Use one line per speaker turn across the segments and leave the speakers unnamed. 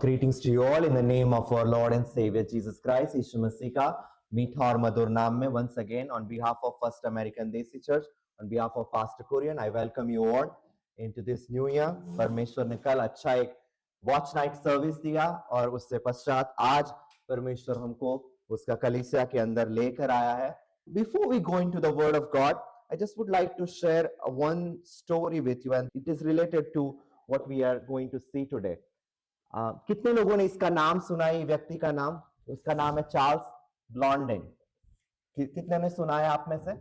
Greetings to you all in the name of our Lord and Savior Jesus Christ. यीशु मसीह का मीठा और मधुर नाम में once again on behalf of First American Desi Church, on behalf of Pastor Kurian, I welcome you all into this new year. परमेश्वर ने कल अच्छा एक वॉच नाइट सर्विस दिया और उससे पश्चात आज परमेश्वर हमको उसका कलीसिया के अंदर लेकर आया है. Before we go into the Word of God, I just would like to share one story with you, and it is related to what we are going to see today. कितने लोगों ने इसका नाम सुना है? व्यक्ति का नाम, उसका नाम है चार्ल्स ब्लॉन्डिन. कितने ने सुना है आप में से?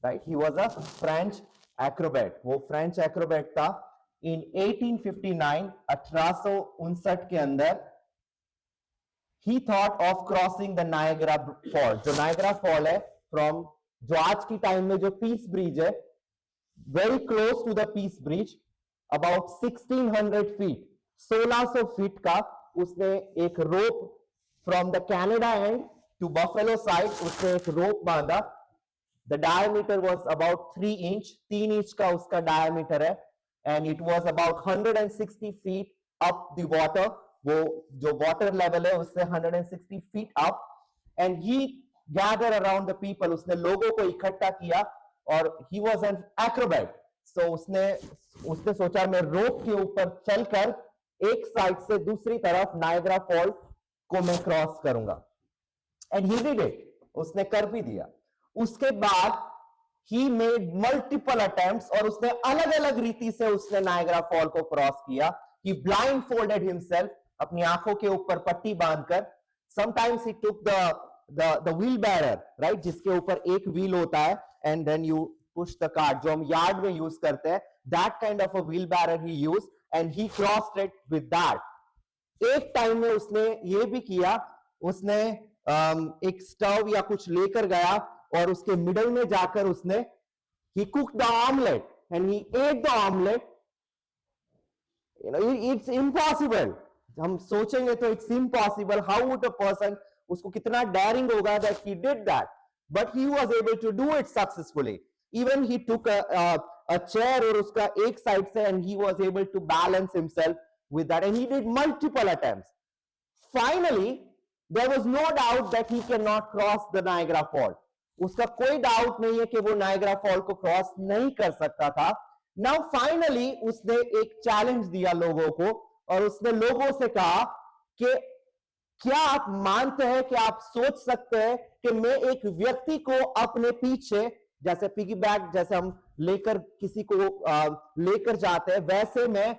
Right, he was a French acrobat. वो फ्रेंच एक्रोबैट था. इन 1859 1859 के अंदर he thought of crossing the Niagara fall. जो नायग्रा फॉल है फ्रॉम, जो आज की टाइम में जो पीस ब्रिज है, very close to the peace bridge, about 1600 feet, 1600 feet का उसने एक rope from the Canada and to Buffalo side, उसने एक रोप बांधा. The diameter was about 3 inch, 3 inch का उसका डायमीटर है. And it was about 160 feet up the water. वो जो वाटर लेवल है उससे 160 feet up. And he gather around the people, उसने लोगों को इकट्ठा किया. और ही वाज एन एक्रोबैट. सो उसने सोचा मैं रोप के ऊपर चलकर एक साइड से दूसरी तरफ नायग्रा फॉल को मैं क्रॉस करूंगा. And he did it. उसने कर भी दिया. उसके बाद ही मेड मल्टीपल अटेम्प्ट्स, और उसने अलग अलग रीति से उसने नायग्रा फॉल को क्रॉस किया. ही ब्लाइंड फोल्डेड हिमसेल्फ, अपनी आंखों के ऊपर पट्टी बांधकर. Sometimes he took the wheelbarrow, right, जिसके ऊपर एक व्हील होता है, and then you push the cart, जो हम यार्ड में यूज करते हैं, that kind of a wheelbarrow he use, and he crossed it with that. एक टाइम में उसने ये भी किया, उसने एक स्टव या कुछ लेकर गया और उसके मिडल में जाकर उसने he cooked the omelette and he ate the omelette. It's impossible. हम सोचेंगे तो it's impossible. How would a person, उसको कितना डेयरिंग होगा that he did that, but he was able to do it successfully. Even he took a chair और उसका एक side से, and he was able to balance himself with that, and he did multiple attempts. Finally, there was no doubt that he cannot cross the Niagara Fall. उसका कोई doubt नहीं है कि वो नायग्रा फॉल को क्रॉस नहीं कर सकता था. Now finally उसने एक चैलेंज दिया लोगों को, और उसने लोगों से कहा कि क्या आप मानते हैं कि आप सोच सकते हैं कि मैं एक व्यक्ति को अपने पीछे, जैसे पिगी बैग, जैसे हम लेकर किसी को लेकर जाते हैं, वैसे मैं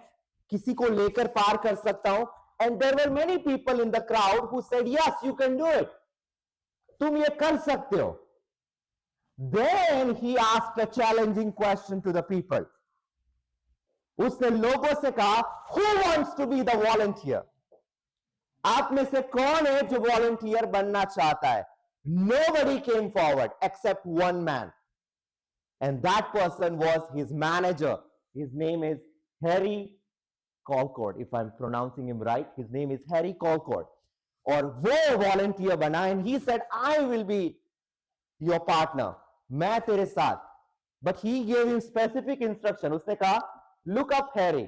किसी को लेकर पार कर सकता हूं. And there were many people in the crowd who said yes you can do it, तुम ये कर सकते हो. Then he asked a challenging question to the people. उसने लोगों से कहा, who wants to be the volunteer? आप में से कौन है जो वॉलंटियर बनना चाहता है? Nobody came forward except one man. And that person was his manager. His name is Harry Colcord. If I'm pronouncing him right, his name is Harry Colcord. और वो volunteer बना, and he said, I will be your partner. मैं तेरे साथ. But he gave him specific instruction. उसने कहा, look up Harry.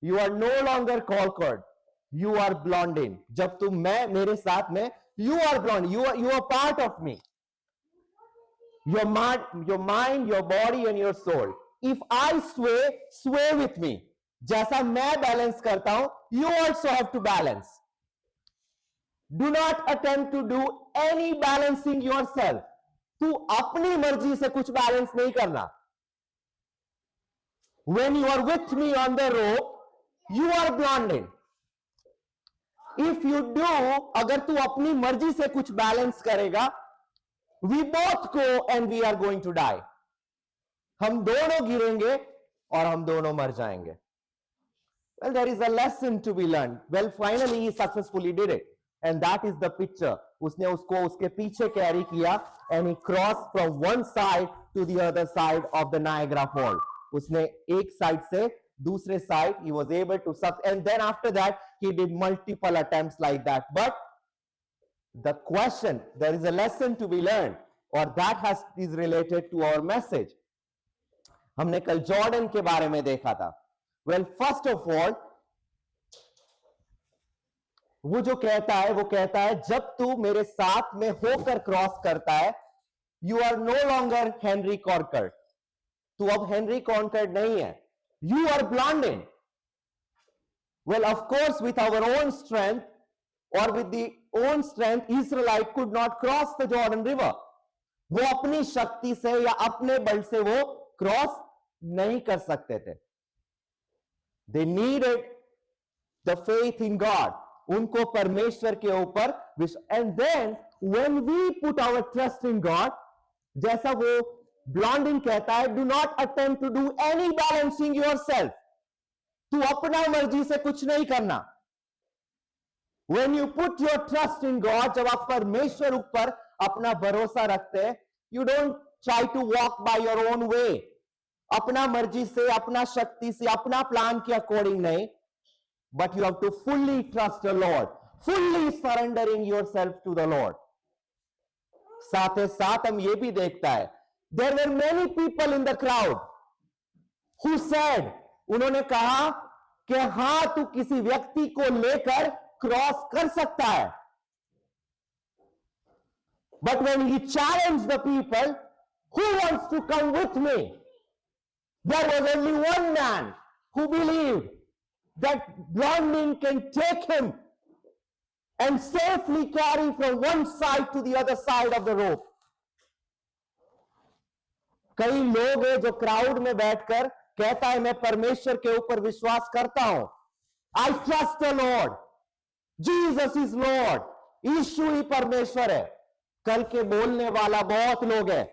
You are no longer Colcord. You are Blondin. जब तुम मेरे साथ में, you are Blondin. You are part of me. Your mind, your body and your soul. If I sway with me. जैसा मैं balance करता हूं, you also have to balance. Do not attempt to do any balancing yourself. तू अपनी मर्जी से कुछ balance नहीं करना. When you are with me on the rope, you are Blondin. If you do, अगर तू अपनी मर्जी से कुछ बैलेंस करेगा, we both go and we are going to die. हम दोनों गिरेंगे और हम दोनों मर जाएंगे. Well, there is a lesson to be learned. Well, finally he successfully did it, and that is the picture. उसने उसको उसके पीछे कैरी किया, and he crossed from one side to the other side of the Niagara Fall. उसने एक side से दूसरे side, he was able to and then after that he did multiple attempts like that. But the question, there is a lesson to be learned, or that is related to our message. हमने कल Jordan के बारे में देखा था. Well, first of all, वो जो कहता है वो कहता है जब तू मेरे साथ में होकर क्रॉस करता है, you are no longer Henry Colcord, तू अब हेनरी कॉर्कर्ड नहीं है, you are Blondin. Well, of course, with our own strength or with the own strength, Israelite could not cross the Jordan River. वो अपनी शक्ति से या अपने बल से वो क्रॉस नहीं कर सकते थे. They needed the faith in God. उनको परमेश्वर के ऊपर and then when we put our trust in God, जैसा वो ब्लॉन्डिन कहता है, do not attempt to do any balancing yourself. तू अपना मर्जी से कुछ नहीं करना. When you put your trust in God, जब आप परमेश्वर ऊपर अपना भरोसा रखते हैं, you don't try to walk by your own way. अपना मर्जी से, अपना शक्ति से, अपना प्लान के अकॉर्डिंग नहीं, but you have to fully trust the Lord, fully surrendering yourself to the Lord. साथ ही साथ हम ये भी देखता है, there were many people in the crowd who said, उन्होंने कहा कि हां तू किसी व्यक्ति को लेकर क्रॉस कर सकता है. But when he challenged the people, who wants to come with me? There was only one man who believed that blonding can take him and safely carry from one side to the other side of the rope. कई लोग हैं जो crowd में बैठकर कहता है मैं परमेश्वर के ऊपर विश्वास करता हूं. I trust the Lord, Jesus is Lord, यीशु ही परमेश्वर है. कल के बोलने वाला बहुत लोग हैं.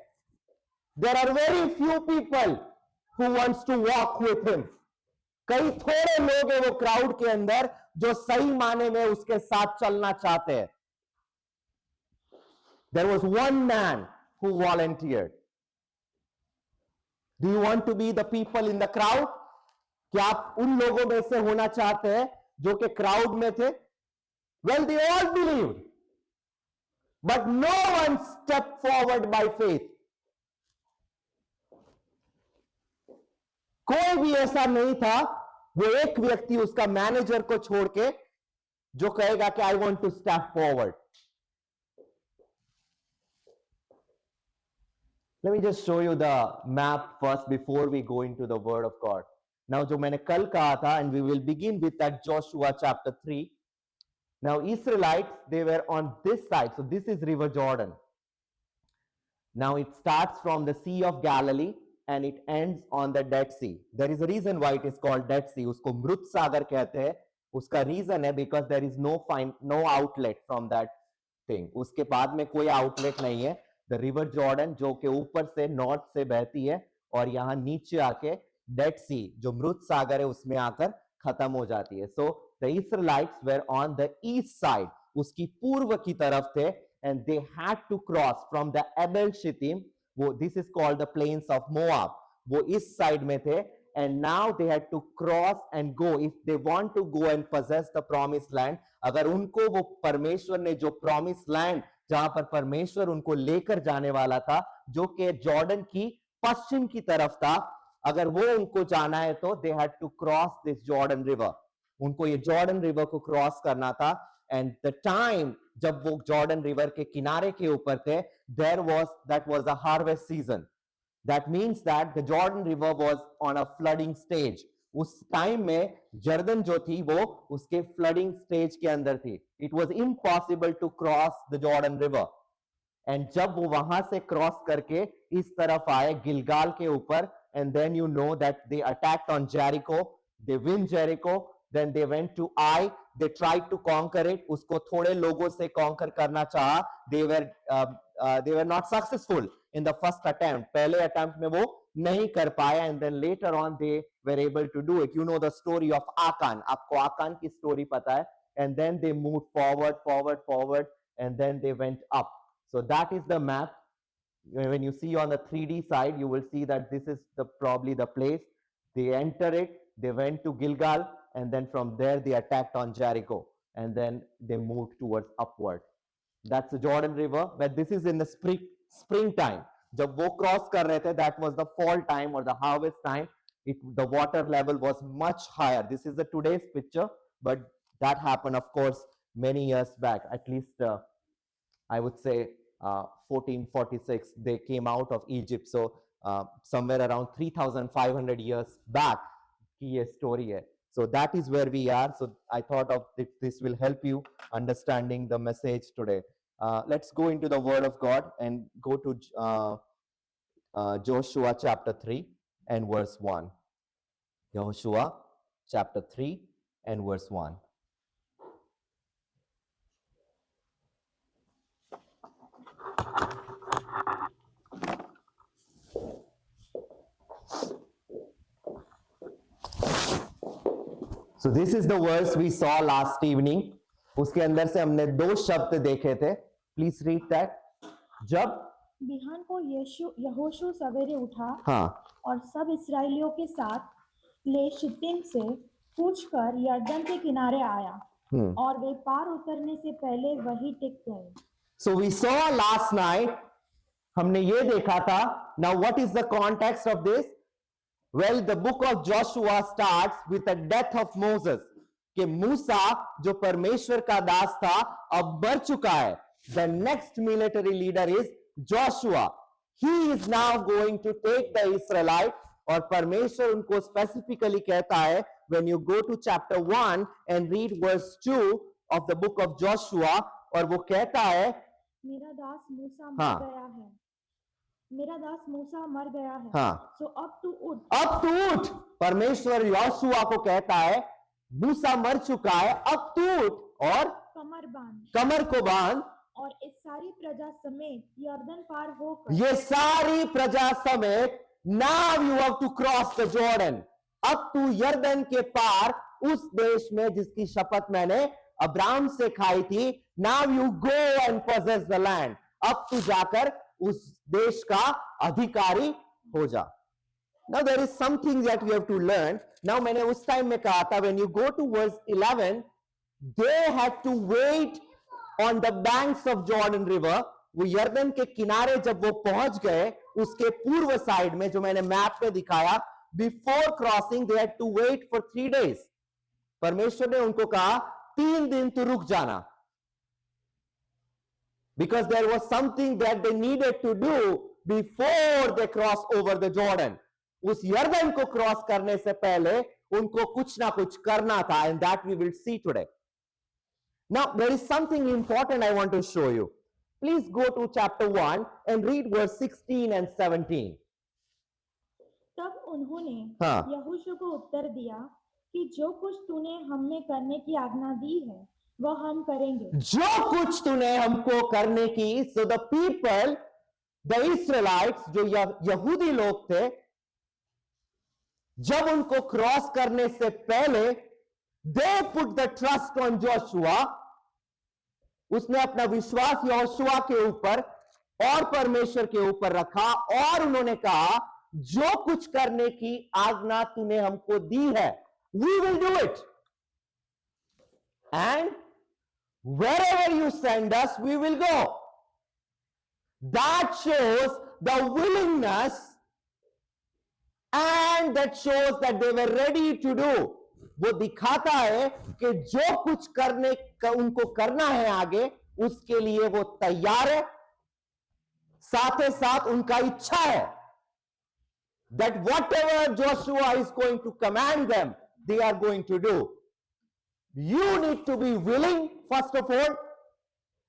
There are very few people who wants to walk with him. कई थोड़े लोग हैं वो क्राउड के अंदर जो सही माने में उसके साथ चलना चाहते हैं. There was one man who volunteered. Do you want to be the people in the crowd? क्या आप उन लोगों में से होना चाहते हैं जो कि क्राउड में थे? Well, they all believed, but no one stepped forward by faith. कोई भी ऐसा नहीं था. वो एक व्यक्ति उसका मैनेजर को छोड़ के जो कहेगा कि I want to step forward. Let me just show you the map first before we go into the word of God. Now, जो मैंने कल कहा था, and we will begin with that Joshua chapter 3. Now, Israelites, they were on this side. So, this is River Jordan. Now, it starts from the Sea of Galilee and it ends on the Dead Sea. There is a reason why it is called Dead Sea. उसको मृत सागर कहते हैं. उसका reason है because there is no outlet from that thing. उसके बाद में कोई outlet नहीं है. द रिवर जॉर्डन जो कि ऊपर से नॉर्थ से बहती है और यहाँ नीचे आके डेड सी जो मृत सागर है उसमें आकर खत्म हो जाती है. So the Israelites were on the east side, उसकी पूर्व की तरफ थे, and they had to cross from the Abel Shittim. वो this is called the plains of Moab. वो इस साइड में थे, and now they had to cross and go if they want to go and possess the promise land. अगर उनको वो परमेश्वर ने जो प्रॉमिस लैंड जहां पर परमेश्वर उनको लेकर जाने वाला था, जो कि जॉर्डन की पश्चिम की तरफ था, अगर वो उनको जाना है तो they had to cross this Jordan river. उनको ये जॉर्डन रिवर को क्रॉस करना था. एंड द टाइम जब वो जॉर्डन रिवर के किनारे के ऊपर थे, that was a harvest season. That means that the Jordan River was on a flooding stage. उस टाइम में जर्दन जो थी वो उसके फ्लडिंग स्टेज के अंदर थी. It was impossible to cross the Jordan river. And जब वो वहां से क्रॉस करके इस तरफ आए गिलगाल के ऊपर, and then you know that they attacked on Jericho, they win Jericho, then they went to Ai, they tried to conquer it. उसको थोड़े लोगों से कॉन्कर करना चाहा. They were not successful in the first attempt. पहले attempt में वो नहीं कर पाया, and then later on they were able to do it. You know the story of Achan. आपको आकान की स्टोरी पता है. And then they move forward and then they went up. So that is the map. When you see on the 3D side, you will see that this is probably the place. They enter it, they went to Gilgal, and then from there they attacked on Jericho, and then they moved towards upward. That's the Jordan River, but this is in the springtime. जब वो cross कर रहे थे, that was the fall time or the harvest time. The water level was much higher. This is the today's picture, but that happened, of course, many years back, at least I would say 1446, they came out of Egypt. So somewhere around 3,500 years back की ये story है. So that is where we are. So I thought of this will help you understanding the message today. Let's go into the Word of God and go to Joshua chapter 3 and verse 1. Joshua chapter 3 and verse 1. So this is the verse we saw last evening. उसके अंदर से हमने दो शब्द देखे थे. Please read that. जब
बिहान को यहोशू सवेरे उठा
हाँ
और सब इस्राएलियों के साथ ले शित्तीम से कूच कर यरदन के किनारे आया और वे पार उतरने से पहले वही टिक गए.
So we saw last night, हमने ये देखा था. Now what is the context of this? Well, the book of Joshua starts with the death of Moses. कि मूसा जो परमेश्वर का दास था अब मर चुका है. The next military leader is Joshua. He is now going to take the Israelite. और परमेश्वर उनको specifically कहता है, when you go to chapter 1 and read verse 2 of the book of Joshua, और वो कहता है
मेरा दास मूसा मर गया है. मेरा दास मूसा मर गया है.
हाँ.
So अब तू उठ.
अब तू उठ. परमेश्वर योशुआ को कहता है मूसा मर चुका है, अब तू उठ और
कमर बांध.
कमर को बांध.
और इस सारी प्रजा समेत यरदन पार होकर.
ये सारी प्रजा समेत now you have to cross the Jordan. अब तू यरदन के पार उस देश में जिसकी शपथ मैंने अब्राहम से खाई थी. Now you go and possess the land. अब तू जाकर उस देश का अधिकारी हो जा. Now there is something that you have to learn. Now मैंने उस टाइम में कहा था, when you go to verse 11, they had to wait on the banks of Jordan River. वो यरदन के किनारे जब वो पहुंच गए, उसके पूर्व साइड में जो मैंने मैप में दिखाया, before crossing they had to wait for 3 days. परमेश्वर ने उनको कहा 3 दिन तो रुक जाना. Because there was something that they needed to do before they cross over the Jordan. उस यरदन को क्रॉस करने से पहले उनको कुछ ना कुछ करना था, and that we will see today. Now there is something important I want to show you. Please go to chapter 1 and read verse 16 and 17.
तब उन्होंने
हाँ.
यहोशू को उत्तर दिया कि जो कुछ तूने हमें करने की आज्ञा दी है वह हम करेंगे.
जो कुछ तूने हमको करने की. So the people, the Israelites, जो यहूदी लोग थे, जब उनको क्रॉस करने से पहले they put the trust on Joshua. उसने अपना विश्वास यहोशुआ के ऊपर और परमेश्वर के ऊपर रखा और उन्होंने कहा जो कुछ करने की आज्ञा तूने हमको दी है, we will do it, and wherever you send us we will go. That shows the willingness and that shows that they were ready to do. वो दिखाता है कि जो कुछ करने का उनको करना है आगे, उसके लिए वो तैयार है. साथ ही साथ उनका इच्छा है that whatever Joshua is going to command them, they are going to do. You need to be willing, first of all.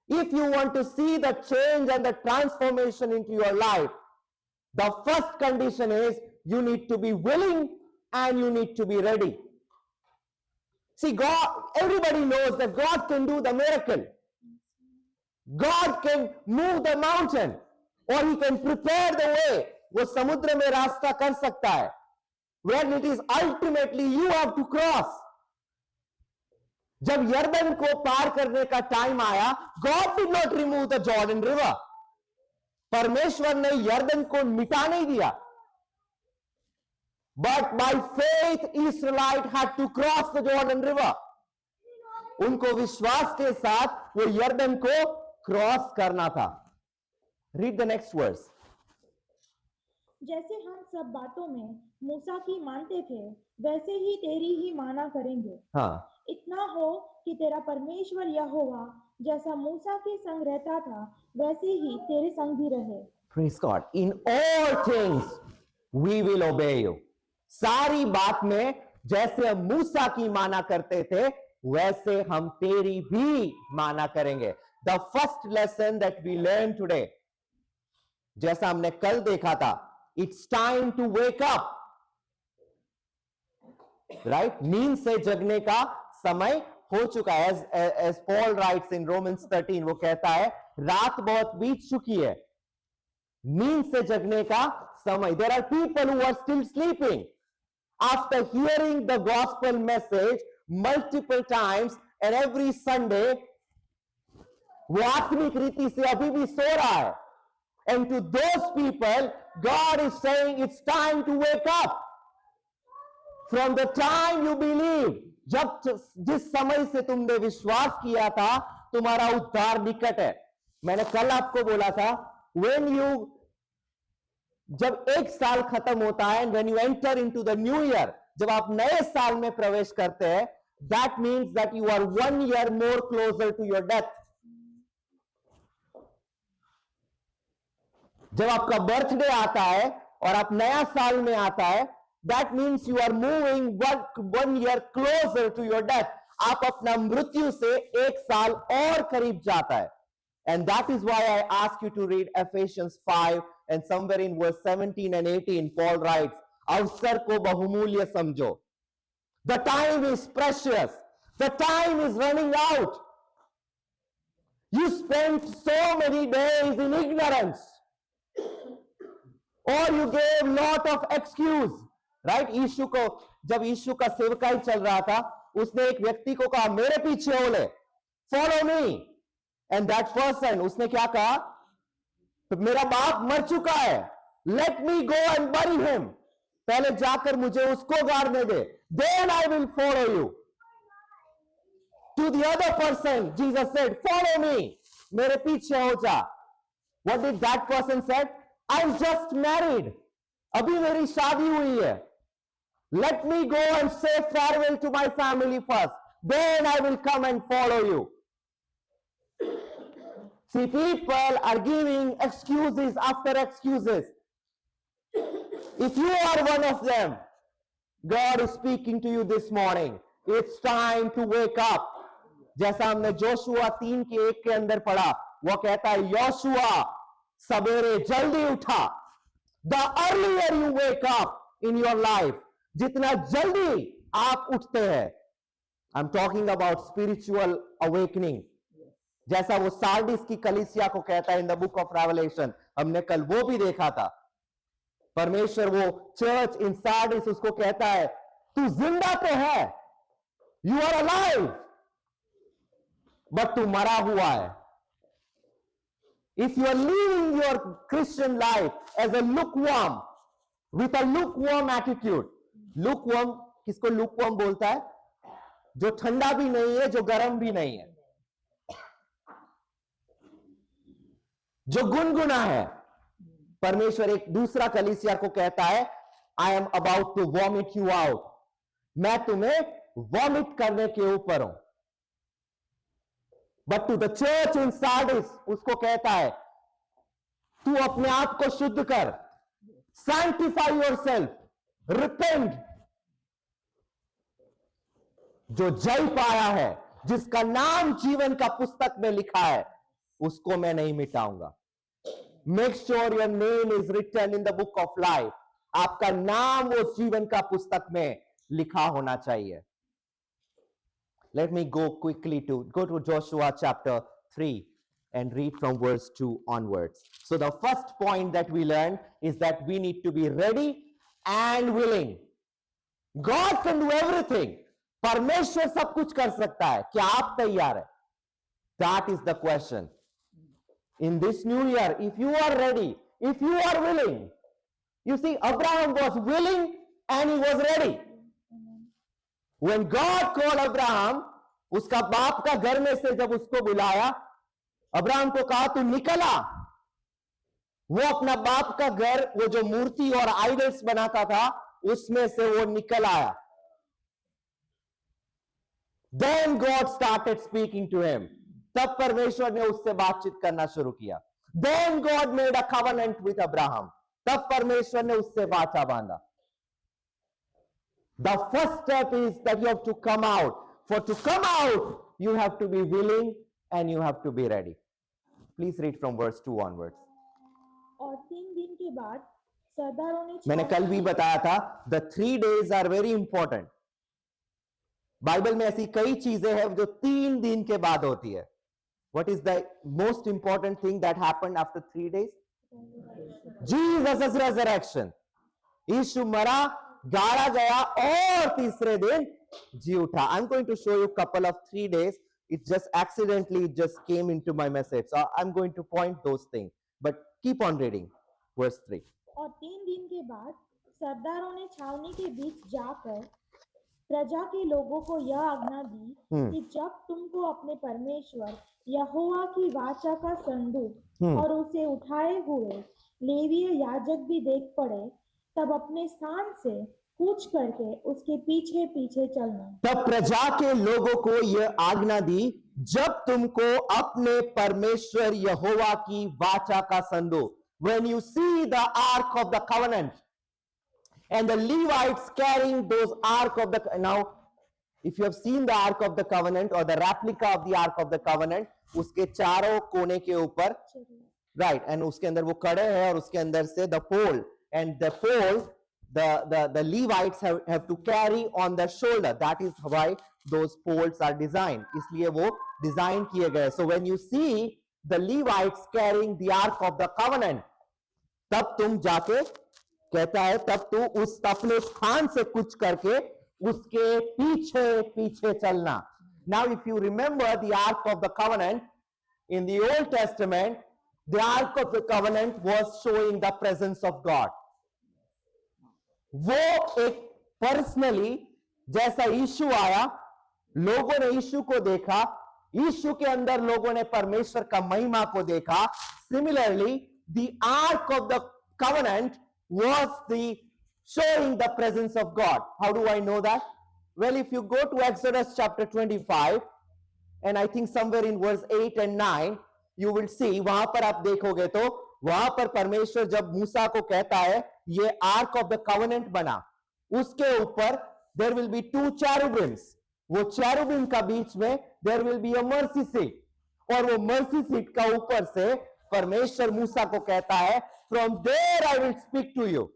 If you want to see the change and the transformation into your life, the first condition is you need to be willing and you need to be ready. See, God, everybody knows that God can do the miracle. God can move the mountain, or He can prepare the way. वो समुद्र में रास्ता कर सकता है. When it is ultimately you have to cross. जब यरदन को पार करने का टाइम आया, God did not remove the Jordan River. परमेश्वर ने यरदन को मिटा नहीं दिया. But by faith, Israelite had to cross the Jordan River. उनको विश्वास के साथ वो यरदन को क्रॉस करना था. Read the next verse.
जैसे हम सब बातों में मूसा की मानते थे, वैसे ही तेरी ही माना करेंगे.
हाँ.
इतना हो कि तेरा परमेश्वर यहोवा जैसा मूसा के संग रहता था वैसे ही तेरे संग भी रहे।
Praise God. In all things we will obey you. सारी बात में जैसे हम मूसा की माना करते थे वैसे हम तेरी भी माना करेंगे। The first lesson that we learned today, जैसा हमने कल देखा था, it's time to wake up. Right? नींद से जगने का समय हो चुका है. As Paul writes in Romans 13, वो कहता है रात बहुत बीत चुकी है, नींद से जगने का समय. There are people who are still sleeping after hearing the gospel message multiple times and every Sunday. वो आत्मिक रीति से अभी भी सो रहा है. And to those people, God is saying it's time to wake up. From the time you believe, जब जिस समय से तुमने विश्वास किया था तुम्हारा उद्धार निकट है. मैंने कल आपको बोला था when you, जब एक साल खत्म होता है, when you enter into the new year, जब आप नए साल में प्रवेश करते हैं, that means that you are 1 year more closer to your death. जब आपका बर्थडे आता है और आप नया साल में आता है, that means you are moving 1 year closer to your death. आप अपना मृत्यु से एक साल और करीब जाता है. And that is why I ask you to read Ephesians 5 and somewhere in verse 17 and 18 Paul writes, अवसर को बहुमूल्य समझो. The time is precious. The time is running out. You spent so many days in ignorance. Or you gave lot of excuse. Right? यीशु को, जब यीशु का सेवकाई चल रहा था, उसने एक व्यक्ति को कहा मेरे पीछे हो ले, follow me. And that person, उसने क्या कहा? तो मेरा बाप मर चुका है, let me go and bury him. पहले जाकर मुझे उसको गाड़ने दे, then I will follow you. To the other person, Jesus said, follow me. मेरे पीछे हो जा. What did that person said? I'm just married. अभी मेरी शादी हुई है. Let me go and say farewell to my family first. Then I will come and follow you. See, people are giving excuses after excuses. If you are one of them, God is speaking to you this morning. It's time to wake up. जैसा हमने Joshua 3:1 के अंदर पढ़ा, वो कहता है Yoshua सवेरे जल्दी उठा. The earlier you wake up in your life, जितना जल्दी आप उठते हैं, I'm talking about spiritual awakening. जैसा वो सार्डिस की कलीसिया को कहता है in the book of Revelation, हमने कल वो भी देखा था. परमेश्वर वो चर्च इन सार्डिस उसको कहता है तू जिंदा तो है, you are alive, but तू मरा हुआ है. If you are living your Christian life as a lukewarm, with a lukewarm attitude, lukewarm किसको lukewarm बोलता है? जो ठंडा भी नहीं है, जो गर्म भी नहीं है, जो गुनगुना है. परमेश्वर एक दूसरा कलीसिया को कहता है I am about to vomit you out. मैं तुम्हें वॉमिट करने के ऊपर हूं. But to the church in Sardis, उसको कहता है तू अपने आप को शुद्ध कर, sanctify yourself, repent. जो जय पाया है, जिसका नाम जीवन का पुस्तक में लिखा है, उसको मैं नहीं मिटाऊंगा. Make sure your name is written in the book of life. आपका नाम उस जीवन का पुस्तक में लिखा होना चाहिए. Let me go quickly to Joshua chapter 3 and read from verse 2 onwards. So the first point that we learned is that we need to be ready and willing. God can do everything. परमेश्वर सब कुछ कर सकता है. क्या आप तैयार है? That is the question. In this new year, if you are ready, if you are willing, you see, Abraham was willing and he was ready. When God called Abraham, उसका बाप का घर में से जब उसको बुलाया, अब्राहम को कहा तू निकला. वो अपना बाप का घर, वो जो मूर्ति और आइडल्स बनाता था, उसमें से वो निकल आया. Then God started speaking to him. तब परमेश्वर ने उससे बातचीत करना शुरू किया. Then God made a covenant with Abraham. तब परमेश्वर ने उससे वाचा बांधा. The first step is that you have to come out. For to come out, you have to be willing and you have to be ready. Please read from verse 2 onwards.
और 3 दिन के बाद सरदारों ने
मैंने कल भी बताया था, the 3 days are very important. Bible में ऐसी कई चीजें हैं जो 3 दिन के बाद होती है. What is the most important thing that happened after 3 days? Jesus' resurrection. यीशु मरा, गाड़ा गया और तीसरे दिन जी उठा. I'm going to show you a couple of 3 days. It just accidentally just came into my message. So I'm going to point those things. But keep on reading. Verse 3.
और 3 दिन के बाद सरदारों ने छावनी के बीच जाकर प्रजा के लोगों को यह आज्ञा दी कि जब तुमको अपने परमेश्वर यहोवा की वाचा का संदूक और उसे उठाए हुए लेवीय याजक भी देख पड़े, तब अपने स्थान से कूच करके उसके पीछे पीछे चलना.
तब प्रजा के लोगों को यह आज्ञा दी, जब तुमको अपने परमेश्वर यहोवा की वाचा का संदूक, when you see the ark of the covenant and the Levites carrying those ark of the, now if you have seen the ark of the covenant or the replica of the ark of the covenant, उसके चारों कोने के ऊपर, right, and उसके अंदर वो कड़े हैं और उसके अंदर से the pole, and the pole the Levites have to carry on their shoulder. That is why those poles are designed. इसलिए वो design किए गए. So when you see the Levites carrying the ark of the covenant, तब तुम जाके कहता है तब तू उस अपने स्थान से कुछ करके उसके पीछे पीछे चलना. Now if you remember the ark of the covenant in the Old Testament, the ark of the covenant was showing the presence of God. वो एक पर्सनली जैसा यीशु आया, लोगों ने यीशु को देखा, यीशु के अंदर लोगों ने परमेश्वर का महिमा को देखा. Similarly, the ark of the covenant was the showing the presence of God. How do I know that? Well, if you go to Exodus chapter 25 and I think somewhere in verse 8 and 9, you will see, वहां पर आप देखोगे तो वहां पर परमेश्वर जब मूसा को कहता है ये आर्क ऑफ द कवेनेंट बना, उसके ऊपर देयर विल बी 2 cherubims. वो चेरुबिम का बीच में there will be a mercy seat, और वो मर्सी सीट का ऊपर से परमेश्वर मूसा को कहता है from there I will speak to you,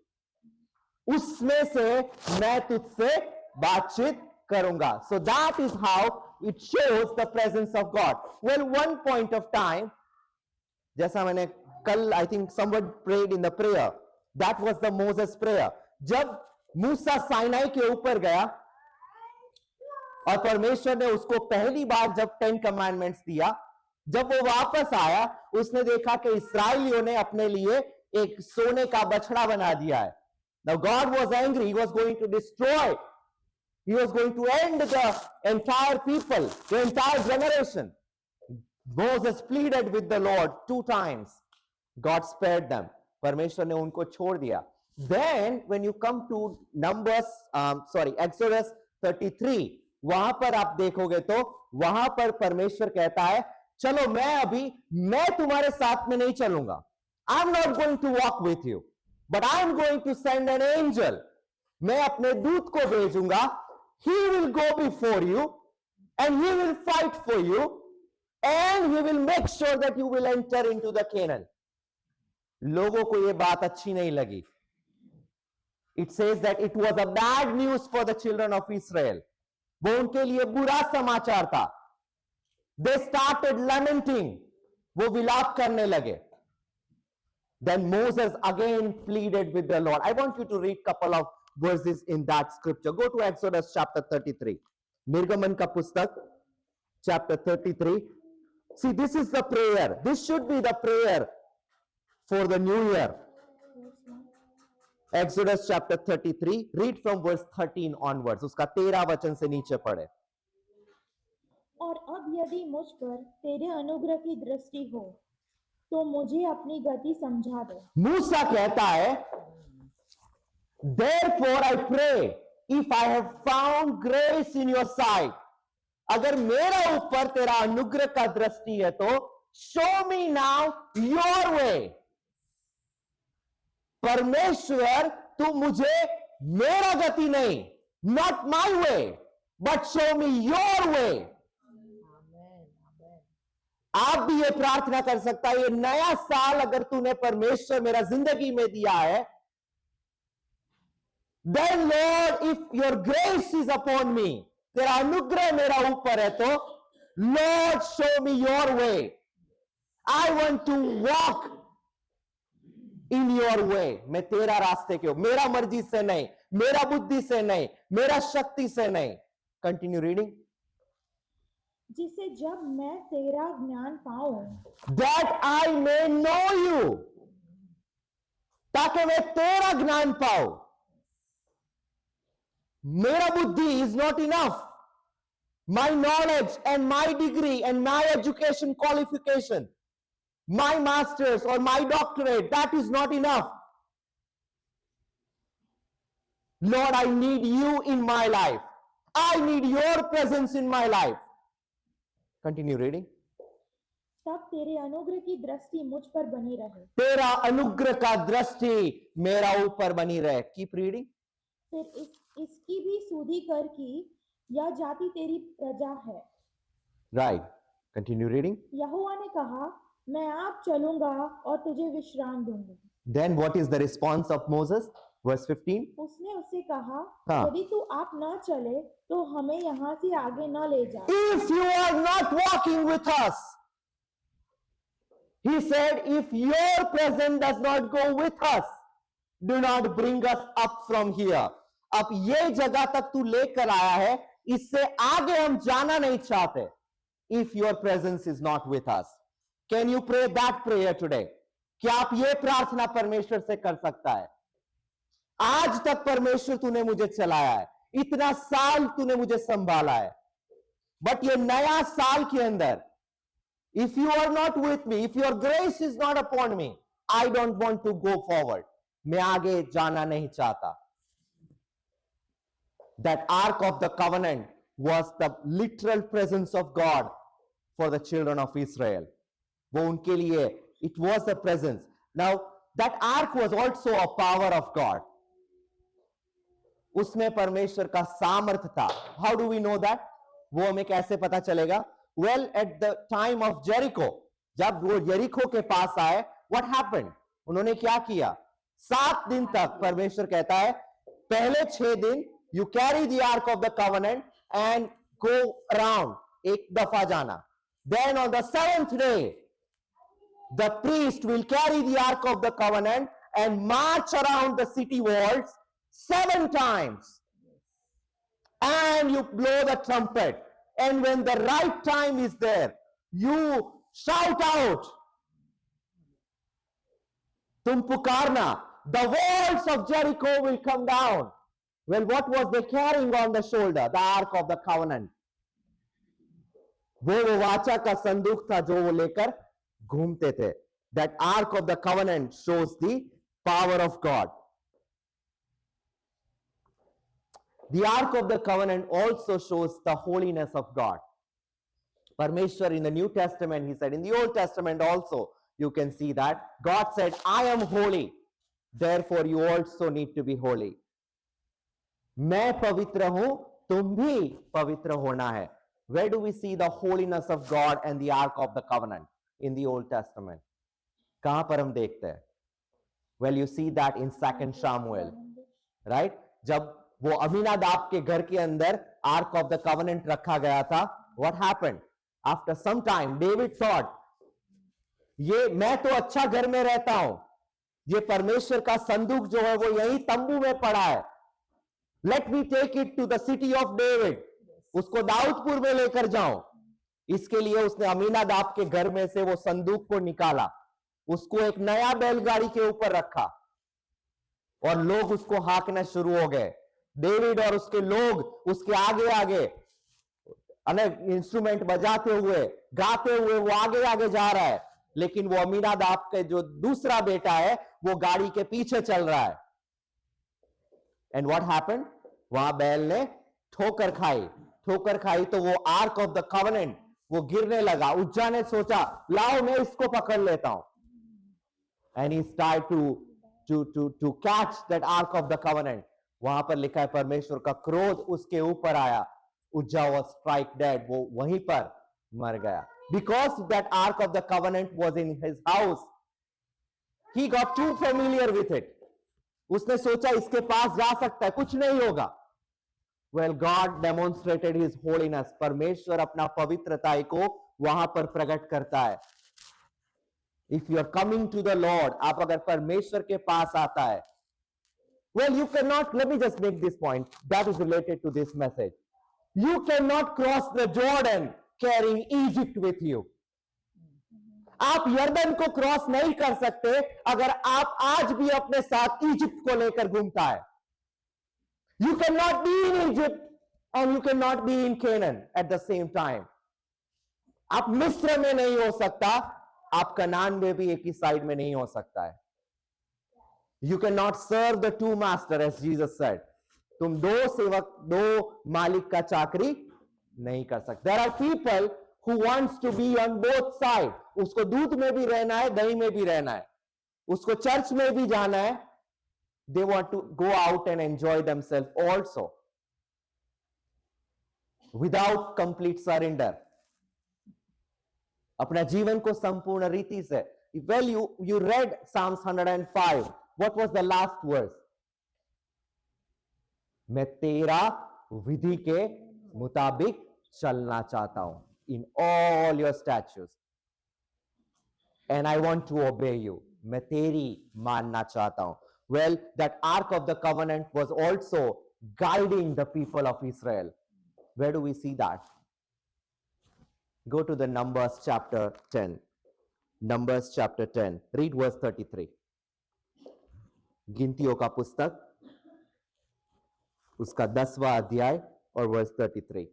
उसमें से मैं तुझसे बातचीत करूंगा. So that is how it shows the presence of God. Well, one point of time, जैसा मैंने कल I think someone prayed in the prayer, that was the Moses prayer. जब मूसा साइनाई के ऊपर गया और परमेश्वर ने उसको पहली बार जब 10 कमांडमेंट्स दिया, जब वो वापस आया उसने देखा कि इस्राएलियों ने अपने लिए एक सोने का बछड़ा बना दिया है. Now God was angry. He was going to destroy. He was going to end the entire people, the entire generation. Moses pleaded with the Lord 2 times. God spared them. परमेश्वर ने उनको छोड़ दिया. Then when you come to Exodus 33, वहां पर आप देखोगे तो वहां पर परमेश्वर कहता है चलो मैं तुम्हारे साथ में नहीं चलूंगा. I'm not going to walk with you, but I'm going to send an angel. मैं अपने दूत को भेजूंगा. He will go before you and he will fight for you and he will make sure that you will enter into the Canaan. लोगों को ये बात अच्छी नहीं लगी. It says that it was a bad news for the children of Israel. वो उनके लिए बुरा समाचार था. They started lamenting. वो विलाप करने लगे. Then Moses again pleaded with the Lord. I want you to read a couple of verses in that scripture. Go to Exodus chapter 33. Nirgaman ka pustak, chapter 33. See, this is the prayer. This should be the prayer for the new year. Exodus chapter 33. Read from verse 13 onwards. उसका 13 वचन से नीचे पढ़े.
और अब यदि मुझ पर तेरे अनुग्रह की दृष्टि हो तो मुझे अपनी गति समझा दे. मूसा
कहता है therefore I pray, if I have found grace in your sight, अगर मेरा ऊपर तेरा अनुग्रह का दृष्टि है तो show me now your way. परमेश्वर तू मुझे मेरा गति नहीं, not my way but show me your वे। आप भी ये प्रार्थना कर सकता है, ये नया साल अगर तूने परमेश्वर मेरा जिंदगी में दिया है, then Lord if your grace is upon me, तेरा अनुग्रह मेरा ऊपर है तो Lord show me your way. I want to walk in your way. मैं तेरा रास्ते के, मेरा मर्जी से नहीं, मेरा बुद्धि से नहीं, मेरा शक्ति से नहीं। Continue reading.
जिसे जब मैं तेरा ज्ञान पाऊं,
that I may know you, ताकि मैं तेरा ज्ञान पाऊं। मेरा बुद्धि is not enough, my knowledge and my degree and my education qualification, my masters or my doctorate, that is not enough. Lord, I need you in my life. I need your presence in my life. Continue reading.
तब तेरे अनुग्रह की दृष्टि मुझ पर बनी रहे।
तेरा अनुग्रह का दृष्टि मेरा ऊपर बनी रहे। Keep reading.
फिर इसकी भी सुधि कर कि यह जाति तेरी प्रजा है।
Right. Continue reading.
यहोवा ने कहा, मैं आप चलूंगा और तुझे विश्राम दूंगा।
Then what is the response of Moses? Verse 15.
उसने उससे कहा,
हाँ।
यदि तू आप न चले तो हमें यहाँ से आगे न ले जा।
If you are not walking with us, he said, if your presence does not go with us, do not bring us up from here. अब ये जगह तक तू लेकर आया है, इससे आगे हम जाना नहीं चाहते। If your presence is not with us. Can you pray that prayer today? क्या आप ये प्रार्थना परमेश्वर से कर सकता है? आज तक परमेश्वर तूने मुझे चलाया है, इतना साल तूने मुझे संभाला है, बट ये नया साल के अंदर, if you are not with me, if your grace is not upon me, I don't want to go forward. मैं आगे जाना नहीं चाहता। That Ark of the Covenant was the literal presence of God for the children of Israel. वो उनके लिए, it was the presence. Now that ark was also a power of God. उसमें परमेश्वर का सामर्थ था। How do we know that? वो हमें कैसे पता चलेगा? Well, at the time of Jericho, जब वो यरीको के पास आए, what happened? उन्होंने क्या किया? 7 दिन तक परमेश्वर कहता है, पहले 6 दिन you carry the ark of the covenant and go around, एक दफा जाना. Then on the 7th day, the priest will carry the ark of the covenant and march around the city walls 7 times. And you blow the trumpet. And when the right time is there, you shout out. Tum pukarna. The walls of Jericho will come down. Well, what was they carrying on the shoulder? The ark of the covenant. वो वाचा का संदूक था जो वो लेकर घूमते थे. That ark of the covenant shows the power of God. The ark of the covenant also shows the holiness of God. Parmeshwar in the New Testament, he said, in the Old Testament also, you can see that God said, I am holy, therefore you also need to be holy. मैं पवित्र हूं, तुम भी पवित्र होना है. Where do we see the holiness of God and the ark of the covenant in the Old Testament? कहां पर हम देखते हैं? Well, you see that in 2 Samuel, right? जब वो अमीनादाब के घर के अंदर आर्क ऑफ द कवेनेंट रखा गया था, what happened? After some time, David thought, ये मैं तो अच्छा घर में रहता हूं, ये परमेश्वर का संदूक जो है वो यही तंबू में पड़ा है. Let me take it to the city of David. उसको दाऊदपुर में लेकर जाऊं. इसके लिए उसने अमीनादाब के घर में से वो संदूक को निकाला, उसको एक नया बैलगाड़ी के ऊपर रखा और लोग उसको हाँकना शुरू हो गए. डेविड और उसके लोग उसके आगे आगे अनेक इंस्ट्रूमेंट बजाते हुए, गाते हुए वो आगे आगे जा रहा है, लेकिन वो अमीनादाब के जो दूसरा बेटा है वो गाड़ी के पीछे चल रहा है. And what happened? वहां बैल ने ठोकर खाई ठोकर खाई तो वो आर्क ऑफ द कवनेंट वो गिरने लगा। उज्जा ने सोचा लाओ मैं इसको पकड़ लेता हूं, and he tried to catch that ark of the covenant. वहां पर लिखा है परमेश्वर का क्रोध उसके ऊपर आया, उज्जा was strike dead, वो वहीं पर मर गया। Because that ark of the covenant was in his house, he got too familiar with it. उसने सोचा इसके पास जा सकता है, कुछ नहीं होगा। Well, God demonstrated his holiness. परमेश्वर अपना पवित्रता को वहां पर प्रकट करता है। If you are coming to the Lord, आप अगर परमेश्वर के पास आता है, well, you cannot, let me just make this point that is related to this message. You cannot cross the Jordan carrying Egypt with you. आप यर्दन को cross नहीं कर सकते अगर आप आज भी अपने साथ इजिप्ट को लेकर घूमता है। You cannot be in Egypt and you cannot be in Canaan at the same time. आप मिस्र में नहीं हो सकता, आप कनान में भी एक ही साइड में नहीं हो सकता है। You cannot serve the two master as Jesus said. तुम दो सेवक, दो मालिक का चाकरी नहीं कर सकते। There are people who wants to be on both side. उसको दूध में भी रहना है, दही में भी रहना है, उसको चर्च में भी जाना है। They want to go out and enjoy themselves also without complete surrender. अपना जीवन को संपूर्ण रीति से। Well, you read Psalms 105. What was the last verse? मैं तेरा विधि के मुताबिक चलना चाहता हूं, in all your statutes, and I want to obey you. मैं तेरी मानना चाहता हूं। Well, that ark of the covenant was also guiding the people of Israel. Where do we see that? Go to the Numbers chapter 10. Numbers chapter 10. Read verse 33. गिनतियों का पुस्तक उसका 10वां अध्याय और वर्स 33।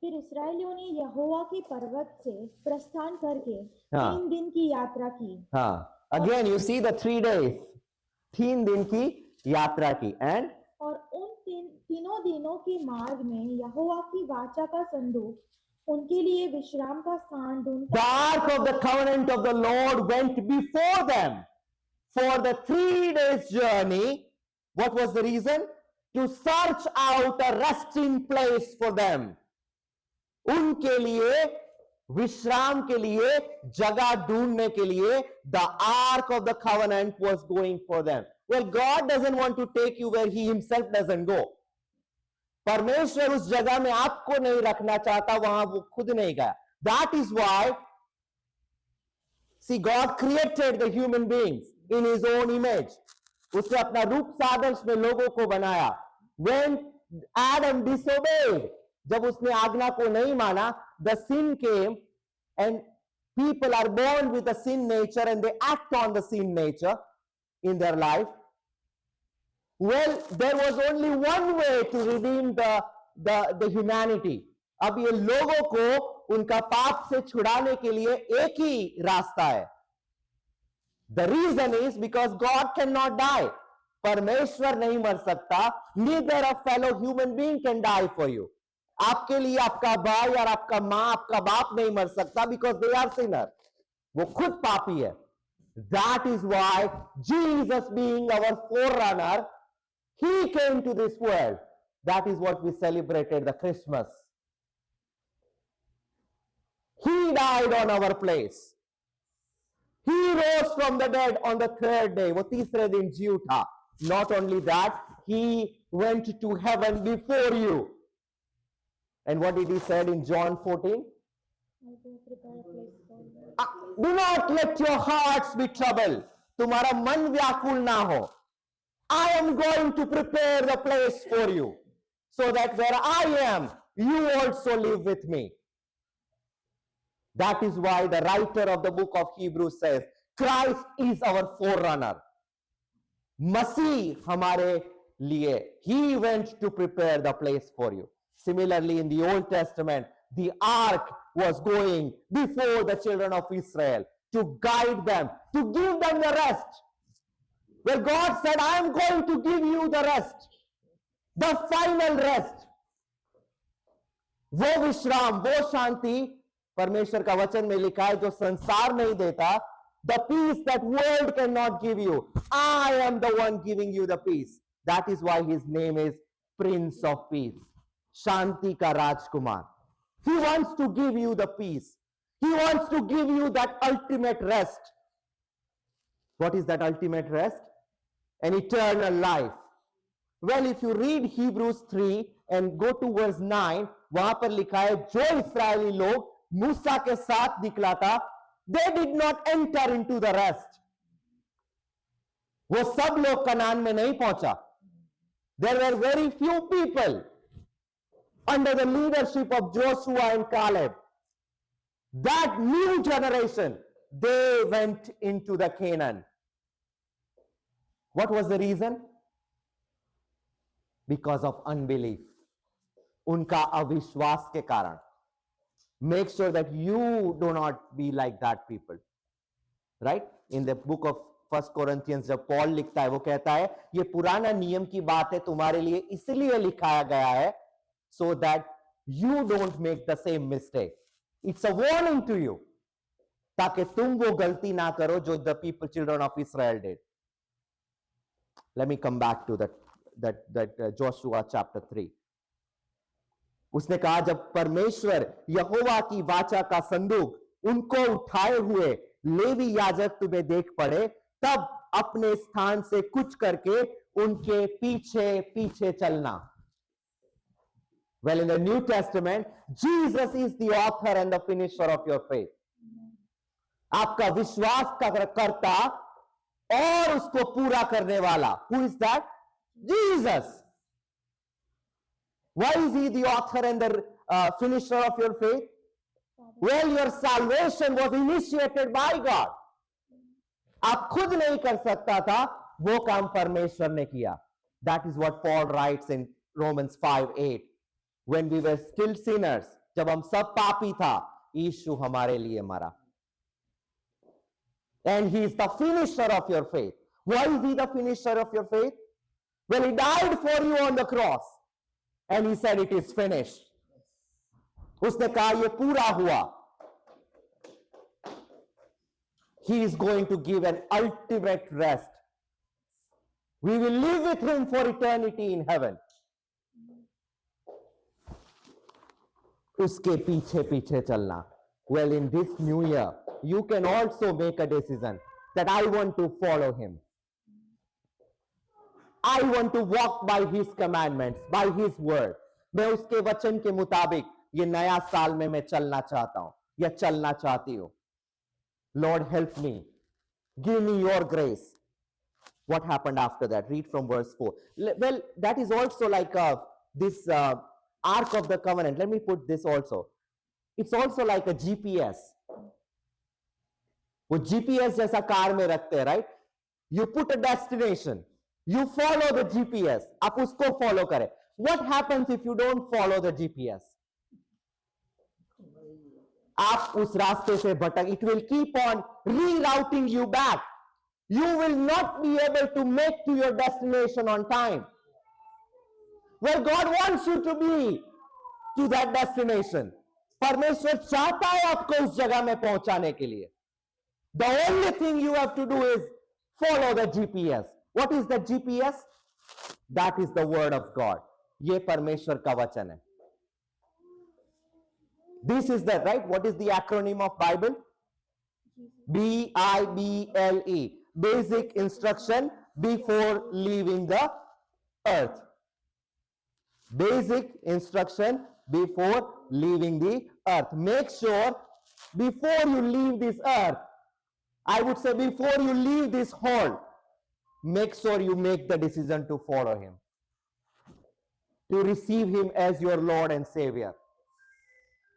फिर इस्राएलियों ने यहोवा के पर्वत से प्रस्थान करके
हाँ।
3 दिन की यात्रा की।
हाँ, again you see the 3 days, 3 दिन की यात्रा की। and
और उन तीनों दिनों के मार्ग में यहोवा की वाचा का संदूक उनके लिए विश्राम का स्थान ढूंढता।
the ark of the covenant of the Lord went before them for the 3 days journey. What was the reason? To search out a resting place for them. उनके लिए विश्राम के लिए जगह ढूंढने के लिए the ark of the covenant was going for them. Well, God doesn't want to take you where he himself doesn't go. परमेश्वर उस जगह में आपको नहीं रखना चाहता, वहां वो खुद नहीं गया। That is why, see, God created the human beings in his own image. उसने अपना रूप सादृश्य में लोगों को बनाया। When Adam disobeyed, जब उसने आज्ञा को नहीं माना, the sin came and people are born with a sin nature and they act on the sin nature in their life. Well, there was only one way to redeem the humanity. अब ये लोगों को उनका पाप से छुड़ाने के लिए एक ही रास्ता है। The reason is because God cannot die. परमेश्वर नहीं मर सकता। Neither a fellow human being can die for you. आपके लिए आपका भाई और आपका माँ, आपका बाप नहीं मर सकता, because they are sinner. वो खुद पापी है। That is why Jesus, being our forerunner, he came to this world. That is what we celebrated the Christmas. He died on our place. He rose from the dead on the 3rd day. वो तीसरे दिन जी उठा। Not only that, he went to heaven before you. And what did he said in John 14? Do not let your hearts be troubled. तुम्हारा मन व्याकुल ना हो। I am going to prepare the place for you, so that where I am, you also live with me. That is why the writer of the book of Hebrews says, Christ is our forerunner. मसीह हमारे लिए, he went to prepare the place for you. Similarly, in the Old Testament, the ark was going before the children of Israel to guide them, to give them the rest. Well, God said, I am going to give you the rest. The final rest, वो विश्राम, वो शांति परमेश्वर का वचन में लिखा है जो संसार नहीं देता. The peace that world can not give you, I am the one giving you the peace. That is why his name is prince of peace, शांति का राजकुमार. He wants to give you the peace. He wants to give you that ultimate rest. What is that ultimate rest? An eternal life. Well, if you read Hebrews 3 and go to verse 9, वहां पर लिखा है जो इस्राएली लोग मूसा के साथ निकला था, they did not enter into the rest. वो सब लोग कनान में नहीं पहुंचा. There were very few people under the leadership of Joshua and Caleb. That new generation, they went into the Canaan. What was the reason? Because of unbelief. उनका अविश्वास के कारण. Make sure that you do not be like that people. Right? In the book of 1 Corinthians जब Paul लिखता है वो कहता है ये पुराना नियम की बात है तुम्हारे लिए इसलिए लिखाया गया है so that you don't make the same mistake. It's a warning to you ताकि तुम वो गलती ना करो जो the people, children of Israel did. Let me come back to that Joshua chapter 3. उसने कहा जब परमेश्वर यहोवा की वाचा का संदूक उनको उठाए हुए लेवी याजक तुम्हें देख पड़े तब अपने स्थान से कुछ करके उनके पीछे पीछे चलना. Well, in the New Testament, Jesus is the author and the finisher of your faith. आपका विश्वास का करता और उसको पूरा करने वाला. Who is that? Jesus. Why is he the author and the finisher of your faith? Well, your salvation was initiated by God. आप खुद नहीं कर सकता था, वो काम परमेश्वर ने किया. That is what Paul writes in Romans 5:8. When we were still sinners, जब हम सब पापी था, यीशु हमारे लिए मरा. And he is the finisher of your faith. Why is he the finisher of your faith? Well, he died for you on the cross. And he said it is finished. उसने कहा ये पूरा हुआ. He is going to give an ultimate rest. We will live with him for eternity in heaven. उसके पीछे पीछे चलना. Well, in this new year, you can also make a decision that I want to follow him. I want to walk by his commandments, by his word. मैं उसके वचन के मुताबिक ये नया साल में मैं चलना चाहता हूं या चलना चाहती हूं. Lord, help me. Give me your grace. What happened after that? Read from verse 4. Well, that is also like this Ark of the Covenant. Let me put this also. It's also like a GPS. वो GPS जैसा car में रखते हैं, right? You put a destination. You follow the GPS. आप उसको follow करें. What happens if you don't follow the GPS? आप उस रास्ते से भटक. It will keep on rerouting you back. You will not be able to make to your destination on time. Well, God wants you to be to that destination. परमेश्वर चाहता है आपको उस जगह में पहुंचाने के लिए. The only thing you have to do is follow the GPS. What is the GPS? That is the word of God. ये परमेश्वर का वचन है. This is the right. What is the acronym of Bible? BIBLE. Basic instruction before leaving the earth. Basic instruction before leaving the earth. Make sure before you leave this earth, I would say before you leave this hall, make sure you make the decision to follow him, to receive him as your Lord and Savior.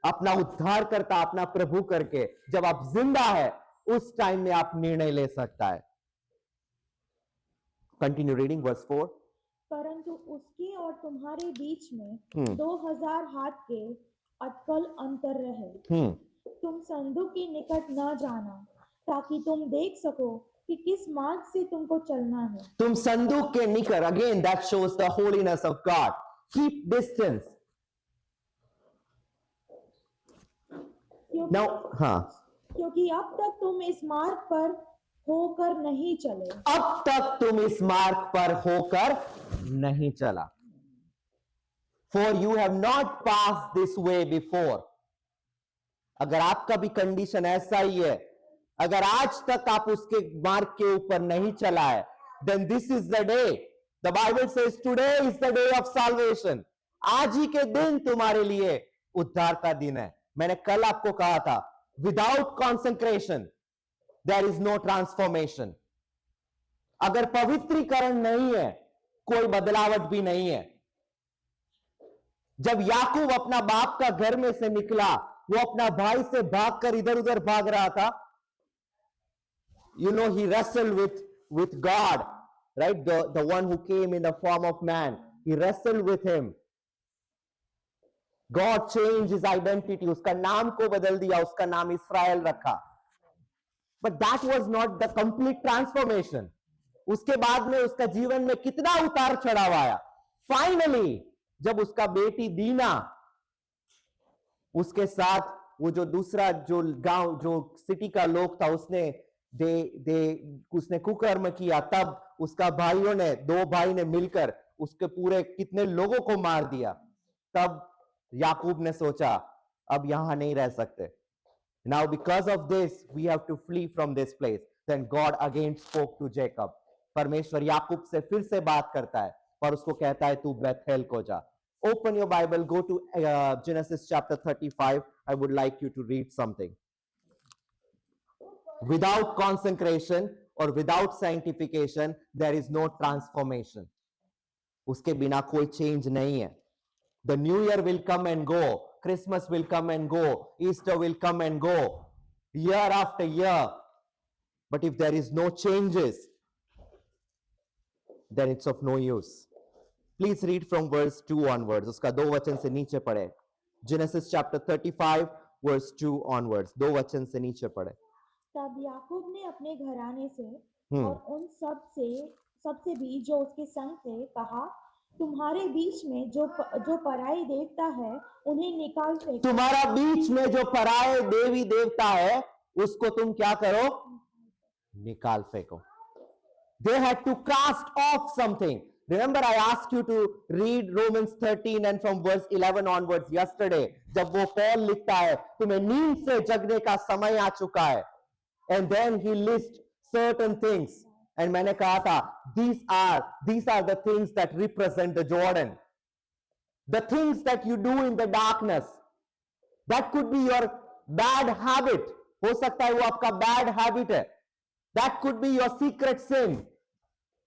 अपना उद्धार करता, अपना प्रभु करके जब आप जिंदा है उस टाइम में आप निर्णय ले सकता है. Continue reading verse 4.
परंतु उसके और तुम्हारे बीच में 2000 हाथ के अटकल अंतर रहे. तुम संदूक के निकट न जाना ताकि तुम देख सको कि किस मार्ग से तुमको चलना है।
तुम संदूक के निकट, again that shows the holiness of God, keep distance.
क्योंकि
नाउ हाँ,
क्योंकि अब तक तुम इस मार्ग पर होकर नहीं चले।
अब तक तुम इस मार्ग पर होकर नहीं चला। For you have not passed this way before. अगर आपका भी कंडीशन ऐसा ही है, अगर आज तक आप उसके मार्ग के ऊपर नहीं चला है, then this is the day. The Bible says today is the day of salvation. आज ही के दिन तुम्हारे लिए उद्धार का दिन है। मैंने कल आपको कहा था, without consecration there is no transformation. अगर पवित्रीकरण नहीं है, कोई बदलावट भी नहीं है। जब याकूब अपना बाप का घर में से निकला, वो अपना भाई से भागकर इधर उधर भाग रहा था। You know, he wrestled with God, right? The one who came in the form of man. He wrestled with him. God changed his identity. उसका नाम को बदल दिया, उसका नाम इस्राएल रखा। But that was not the complete transformation. उसके बाद में उसका जीवन में कितना उतार चढ़ाव आया। Finally, जब उसका बेटी दीना उसके साथ, वो जो दूसरा जो गांव जो सिटी का लोग था, उसने कुकर्म किया, तब उसका भाइयों ने, दो भाई ने मिलकर उसके पूरे कितने लोगों को मार दिया। तब याकूब ने सोचा, अब यहां नहीं रह सकते। Now because of this we have to flee from this place. Then God again spoke to Jacob. परमेश्वर याकूब से फिर से बात करता है और उसको कहता है, तू बेथेल को जा। Open your Bible, go to Genesis chapter 35. I would like you to read something. Without consecration or without sanctification, there is no transformation. उसके बिना कोई change नहीं है। The new year will come and go. Christmas will come and go. Easter will come and go. Year after year. But if there is no changes, then it's of no use. Please read from verse 2 onwards. उसका 2 वचन से नीचे पढ़े। Genesis chapter 35 verse 2 onwards. 2 वचन से नीचे पढ़े।
तब याकूब ने अपने घराने से और उन सबसे भी जो उसके संग थे कहा, तुम्हारे बीच में जो पराई देवता है उन्हें निकाल फेंको।
तुम्हारा बीच में जो पराए देवी देवता है उसको तुम क्या करो? निकाल फेंको। They had to cast off something. Remember, I asked you to read Romans 13 and from verse 11 onwards yesterday. जब वो पॉल लिखता है, तुम्हें नींद से जगने का समय आ चुका है, and then he lists certain things. And मैंने कहा था, these are the things that represent the Jordan. The things that you do in the darkness. That could be your bad habit. हो सकता है वो आपका bad habit है. That could be your secret sin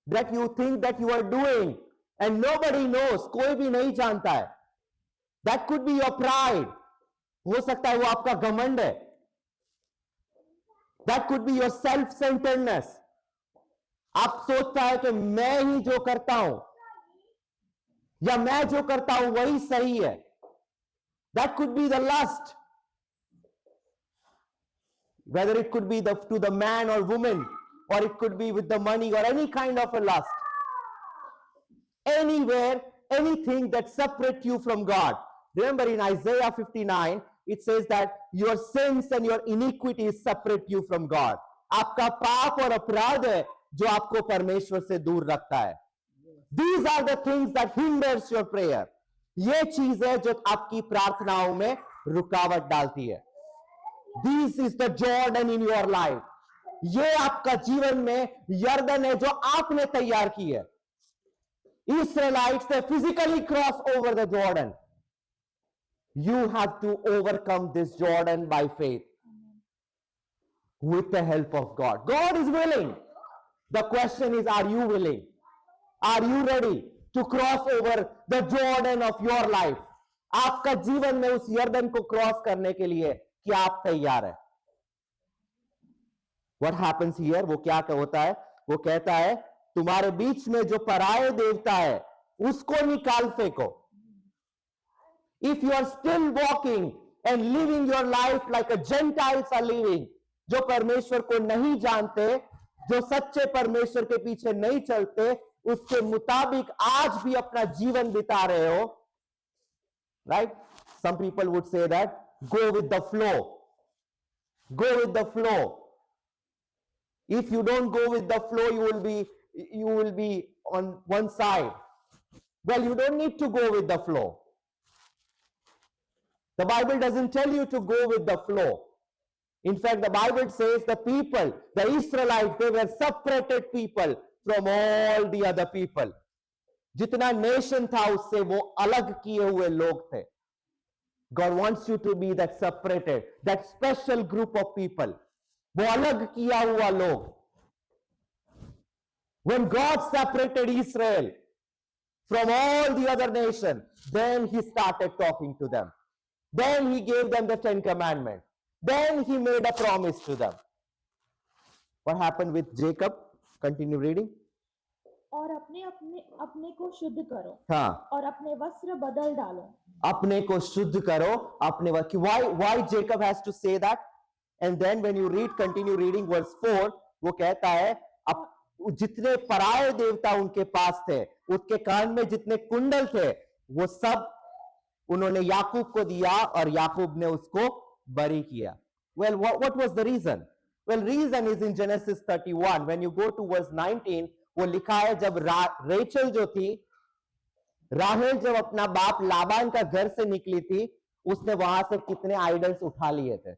that you think that you are doing and nobody knows. कोई भी नहीं जानता है. That could be your pride. हो सकता है वो आपका घमंड है. That could be your self-centeredness. आप सोचता है कि मैं ही जो करता हूं या मैं जो करता हूं वही सही है. That could be the lust. Whether it could be to the man or woman, or it could be with the money or any kind of a lust. Anywhere, anything that separates you from God. Remember in Isaiah 59, it says that your sins and your iniquities separate you from God. आपका पाप और अपराध है जो आपको परमेश्वर से दूर रखता है. These are the things that hinders your prayer. ये चीज है जो आपकी प्रार्थनाओं में रुकावट डालती है. This is the Jordan in your life. ये आपका जीवन में यर्दन है जो आपने तैयार की है. Israelites, they physically cross over the Jordan. You have to overcome this Jordan by faith with the help of God. God is willing. The question is, are you willing? Are you ready to cross over the Jordan of your life? आपका जीवन में उस यर्दन को cross करने के लिए क्या आप तैयार है? What happens here? वो क्या होता है? वो कहता है, तुम्हारे बीच में जो पराये देवता है उसको निकाल फेंको. If you are still walking and living your life like a Gentiles are living, जो परमेश्वर को नहीं जानते, जो सच्चे परमेश्वर के पीछे नहीं चलते उसके मुताबिक आज भी अपना जीवन बिता रहे हो, right? Some people would say that go with the flow, go with the flow. If you don't go with the flow, you will be on one side. Well, you don't need to go with the flow. The Bible doesn't tell you to go with the flow. In fact, the Bible says the people, the Israelites, they were separated people from all the other people. जितना nation था उससे वो अलग किए हुए लोग थे. God wants you to be that separated, that special group of people. वो अलग किया हुआ लोग. When God separated Israel from all the other nations, then he started talking to them. Then he gave them the 10 commandments. Then he made a promise to them. What happened with Jacob? Continue reading.
और अपने अपने अपने को शुद्ध करो
हाँ,
और अपने वस्त्र बदल डालो.
अपने को शुद्ध करो, अपने why Jacob has to say that? And then when you read, continue reading verse 4, वो कहता है अब जितने पराये देवता उनके पास थे, उसके कान में जितने कुंडल थे, वो सब उन्होंने याकूब को दिया और याकूब ने उसको बरी किया. Well, what was the reason? Well, reason is in Genesis 31. When you go to verse 19, वो लिखा है जब रेचल जो थी, राहेल जब अपना बाप लाबान का घर से निकली थी, उसने वहां से कितने आइडल्स उठा लिए थे.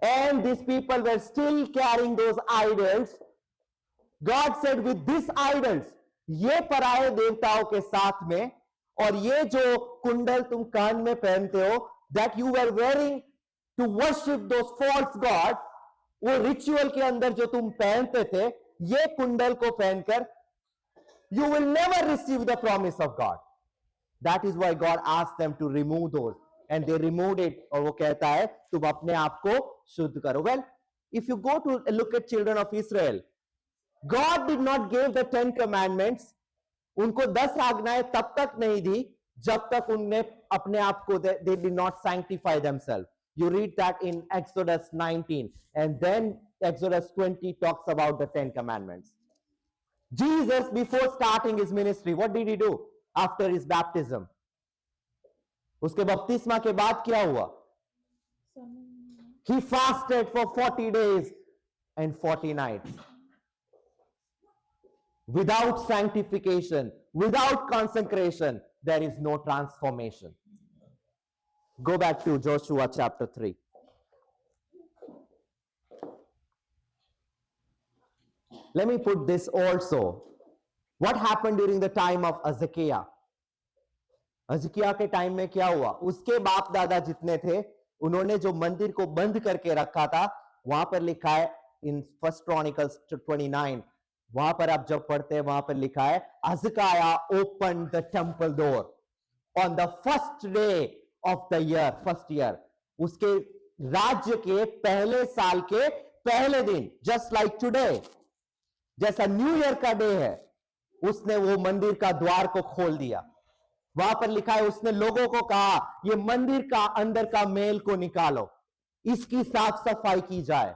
And these people were still carrying those idols. God said, with these idols, ये पराये देवताओं के साथ में, और ये जो कुंडल तुम कान में पहनते हो, that you were wearing to worship those false gods, वो रिचुअल के अंदर जो तुम पहनते थे, ये कुंडल को पहनकर, you will never receive the promise of God. That is why God asked them to remove those. And they removed it. और वो कहता है तुम अपने आप को शुद्ध करो. Well, if you go to look at children of Israel, God did not give the 10 commandments. उनको 10 आज्ञाएं तब तक नहीं दी जब तक उनने अपने आप को they did not sanctify themselves. You read that in Exodus 19, and then Exodus 20 talks about the 10 commandments. Jesus, before starting his ministry, what did he do after his baptism? उसके बपतिस्मा के बाद क्या हुआ? He fasted for 40 days and 40 nights. Without sanctification, without consecration, there is no transformation. Go back to Joshua chapter 3. Let me put this also. What happened during the time of Hezekiah? Hezekiah के time में क्या हुआ? उसके बाप दादा जितने थे, उन्होंने जो मंदिर को बंद करके रखा था, वहां पर लिखा है in First Chronicles 29, वहां पर आप जब पढ़ते हैं वहां पर लिखा है Hezekiah opened the temple door on the first day of the year, first year. उसके राज्य के पहले साल के पहले दिन, just like today, जैसा न्यू ईयर का डे है, उसने वो मंदिर का द्वार को खोल दिया. वहां पर लिखा है उसने लोगों को कहा ये मंदिर का अंदर का मेल को निकालो, इसकी साफ सफाई की जाए.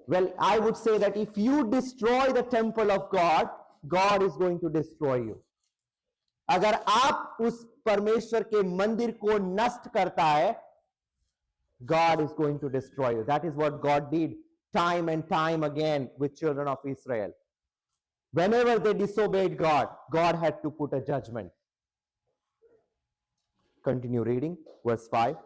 Well, I would say that if you destroy the temple of God, God is going to destroy you. अगर आप उस परमेश्वर के मंदिर को नष्ट करता है, God is going to destroy you. That is what God did time and time again with children of Israel. Whenever they disobeyed God, God had to put a judgment. Continue reading, verse 5.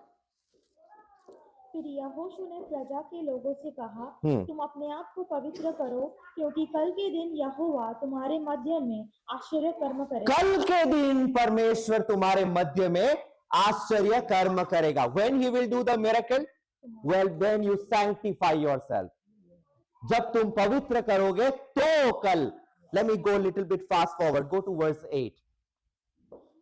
फिर यहोशू ने प्रजा के लोगों से कहा, तुम अपने आप को पवित्र करो, क्योंकि कल के दिन यहोवा तुम्हारे मध्य में आश्चर्य कर्म करेगा.
कल के दिन परमेश्वर तुम्हारे मध्य में आश्चर्य कर्म करेगा. When he will do the miracle? Well, then you sanctify yourself. जब तुम पवित्र करोगे तो कल. Let me go a little bit fast forward. Go to verse 8.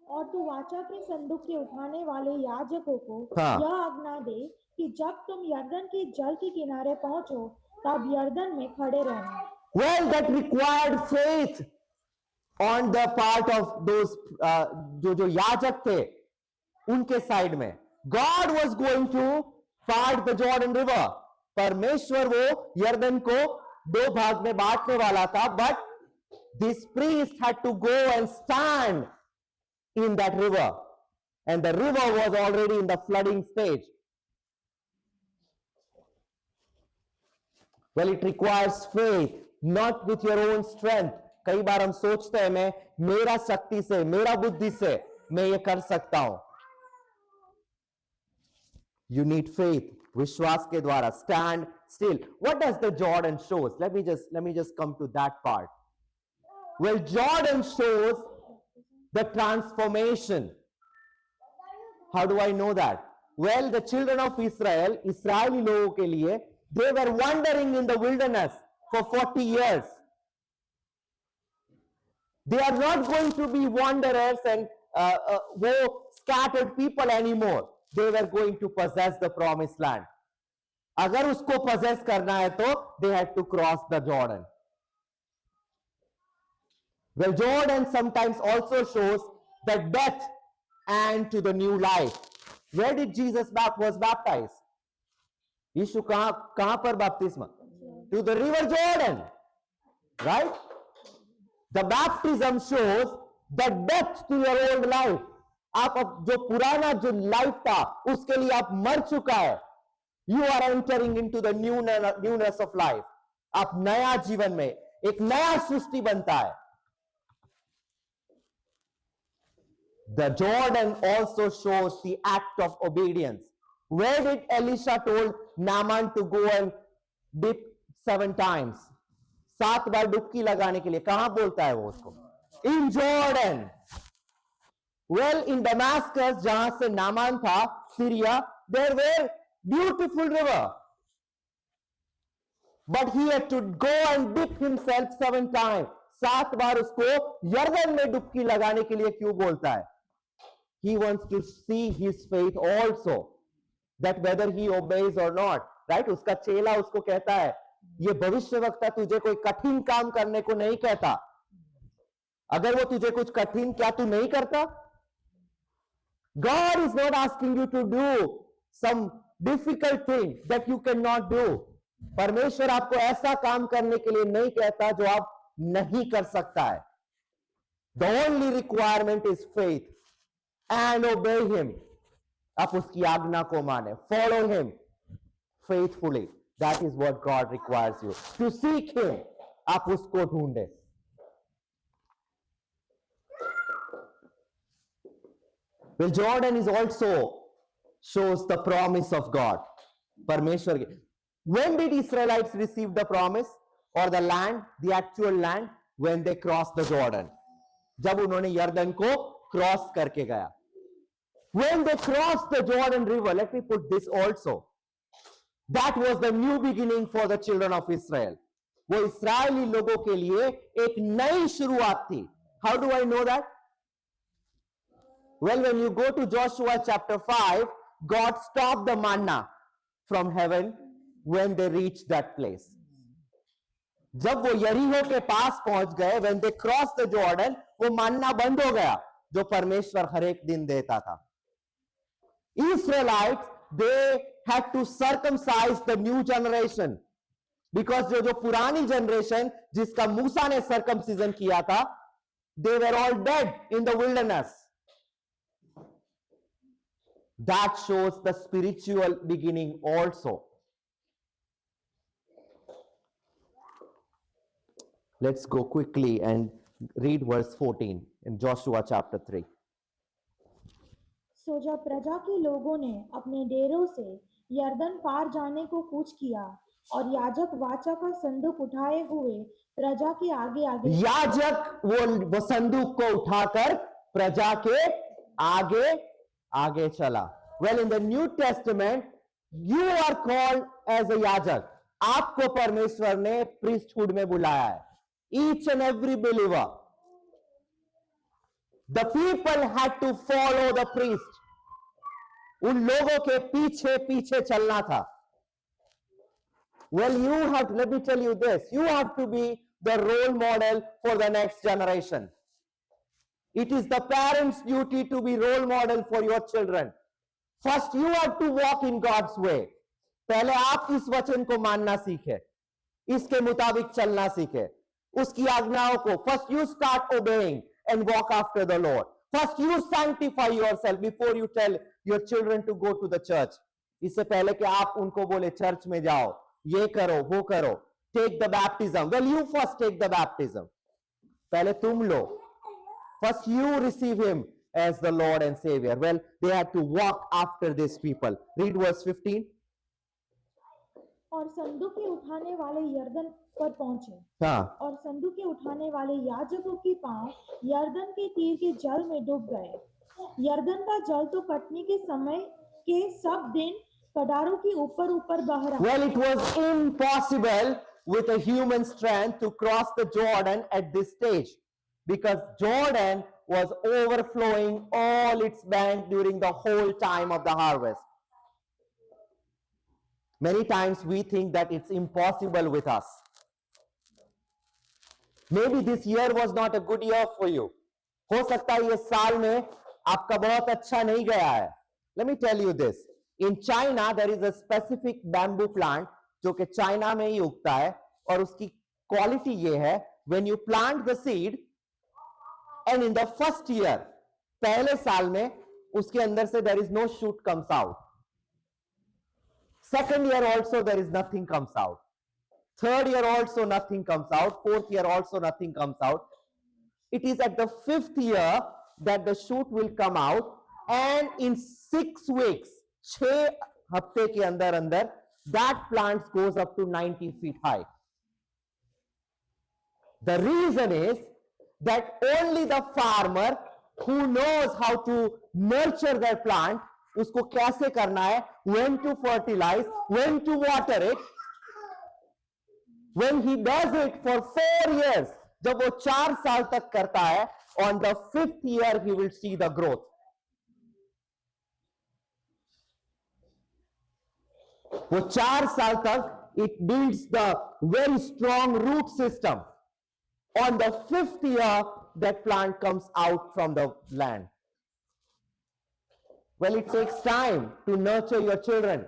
और तू वाचा के संदूक के उठाने वाले याजकों को
हाँ.
यह आज्ञा दे कि जब तुम यरदन के जल के किनारे पहुंचो तब यरदन में खड़े रहना.
Well, that required faith on the part of those जो याजक थे उनके साइड में. God was going to part the Jordan River. परमेश्वर वो यर्दन को दो भाग में बांटने वाला था, but this priest had to go and stand in that river, and the river was already in the flooding stage. Well, it requires faith, not with your own strength. कई बार हम सोचते हैं मैं मेरा शक्ति से, मेरा बुद्धि से मैं ये कर सकता हूं. You need faith. विश्वास के द्वारा stand still. What does the Jordan shows? Let me just come to that part. Well, Jordan shows the transformation. How do I know that? Well, the children of Israel, Israeli लोगों के लिए, they were wandering in the wilderness for 40 years. They are not going to be wanderers and scattered people anymore. They were going to possess the promised land. अगर उसको possess करना है तो they had to cross the Jordan. Well, Jordan sometimes also shows the death and to the new life. Where did Jesus was baptized? यीशु कहां पर baptism? To the river Jordan, right? The baptism shows the death to your old life. आप अब जो पुराना जो life था उसके लिए आप मर चुका है. You are entering into the newness of life. आप नया जीवन में एक नया सृष्टि बनता है. The Jordan also shows the act of obedience. Where did Elisha told Naaman to go and dip 7 times? 7 बार डुबकी लगाने के लिए कहां बोलता है वो उसको? In Jordan. Well, in Damascus, जहां से नामान था, Syria, there were beautiful river. But he had to go and dip himself 7 times. 7 बार उसको यर्दन में डुबकी लगाने के लिए क्यों बोलता है? He wants to see his faith also, that whether he obeys or not, right? उसका चेला उसको कहता है, ये भविष्यवक्ता तुझे कोई कठिन काम करने को नहीं कहता. अगर वो तुझे कुछ कठिन, क्या तू नहीं करता? God is not asking you to do some difficult thing that you cannot do. परमेश्वर आपको ऐसा काम करने के लिए नहीं कहता जो आप नहीं कर सकता है. The only requirement is faith and obey him. आप उसकी आज्ञा को माने. Follow him faithfully. That is what God requires you. To seek him. आप उसको ढूंढे. Well, Jordan is also shows the promise of God. परमेश्वर के. When did Israelites receive the promise or the land, the actual land? When they crossed the Jordan. जब उन्होंने यर्दन को cross करके गया. When they crossed the Jordan River, let me put this also. That was the new beginning for the children of Israel. वो इस्राएली लोगों के लिए एक नई शुरुआत थी. How do I know that? Well, when you go to Joshua chapter 5, God stopped the manna from heaven when they reached that place. जब वो यरीहो के पास पहुंच गए, when they crossed the Jordan, वो मन्ना बंद हो गया जो परमेश्वर हर एक दिन देता था. Israelites, they had to circumcise the new generation because जो पुरानी generation जिसका मूसा ने circumcision किया था, they were all dead in the wilderness. That shows the spiritual beginning also. Let's go quickly and read verse 14 in Joshua chapter 3.
सो जब प्रजा के लोगों ने अपने डेरों से यर्दन पार जाने को कूच किया और याजक वाचा का संदूक उठाए हुए प्रजा के आगे आगे
याजक वो संदूक को उठाकर प्रजा के आगे आगे चला. Well, in the New Testament, you are called as a याजक. आपको परमेश्वर ने priesthood में बुलाया है. Each and every believer. The people had to follow the priest. उन लोगों के पीछे पीछे चलना था. Well, you have to, let me tell you this, you have to be the role model for the next generation. It is the parents' duty to be role model for your children. First you have to walk in God's way. पहले आप इस वचन को मानना सीखे, इसके मुताबिक चलना सीखे, उसकी आज्ञाओं को. First you start obeying and walk after the Lord. First you sanctify yourself before you tell your children to go to the church. इससे पहले कि आप उनको बोले चर्च में जाओ, ये करो, वो करो. Take the baptism. Well, you first take the baptism. पहले तुम लो. First you receive him as the Lord and Savior. Well, they had to walk after these people. Read verse 15.
और संदूक के उठाने वाले यरदन पर पहुंचे,
हाँ,
और संदूक के उठाने वाले याजकों के पांव यरदन के तीर के जल में डूब गए. यरदन का जल तो कटनी के समय के सब दिन कटारों के ऊपर ऊपर बह रहा.
well, it was impossible with a human strength to cross the Jordan at this stage, because Jordan was overflowing all its bank during the whole time of the harvest. Many times we think that it's impossible with us. Maybe this year was not a good year for you. हो सकता है ये साल में आपका बहुत अच्छा नहीं गया है. Let me tell you this. In China, there is a specific bamboo plant जो कि चाइना में ही उगता है, और उसकी क्वालिटी ये है, when you plant the seed and in the first year, पहले साल में उसके अंदर से there is no shoot comes out. Second year also there is nothing comes out. Third year also nothing comes out. Fourth year also nothing comes out. It is at the fifth year that the shoot will come out, and in 6 weeks, 6 हफ्ते के अंदर अंदर, that plant goes up to 90 feet high. The reason is that only the farmer who knows how to nurture their plant, उसको कैसे करना है, when to fertilize, when to water it, when he does it for 4 years, जब वो 4 साल तक करता है, on the 5th year he will see the growth. वो 4 साल तक it builds the very strong root system. On the 5th year that plant comes out from the land. Well, it takes time to nurture your children.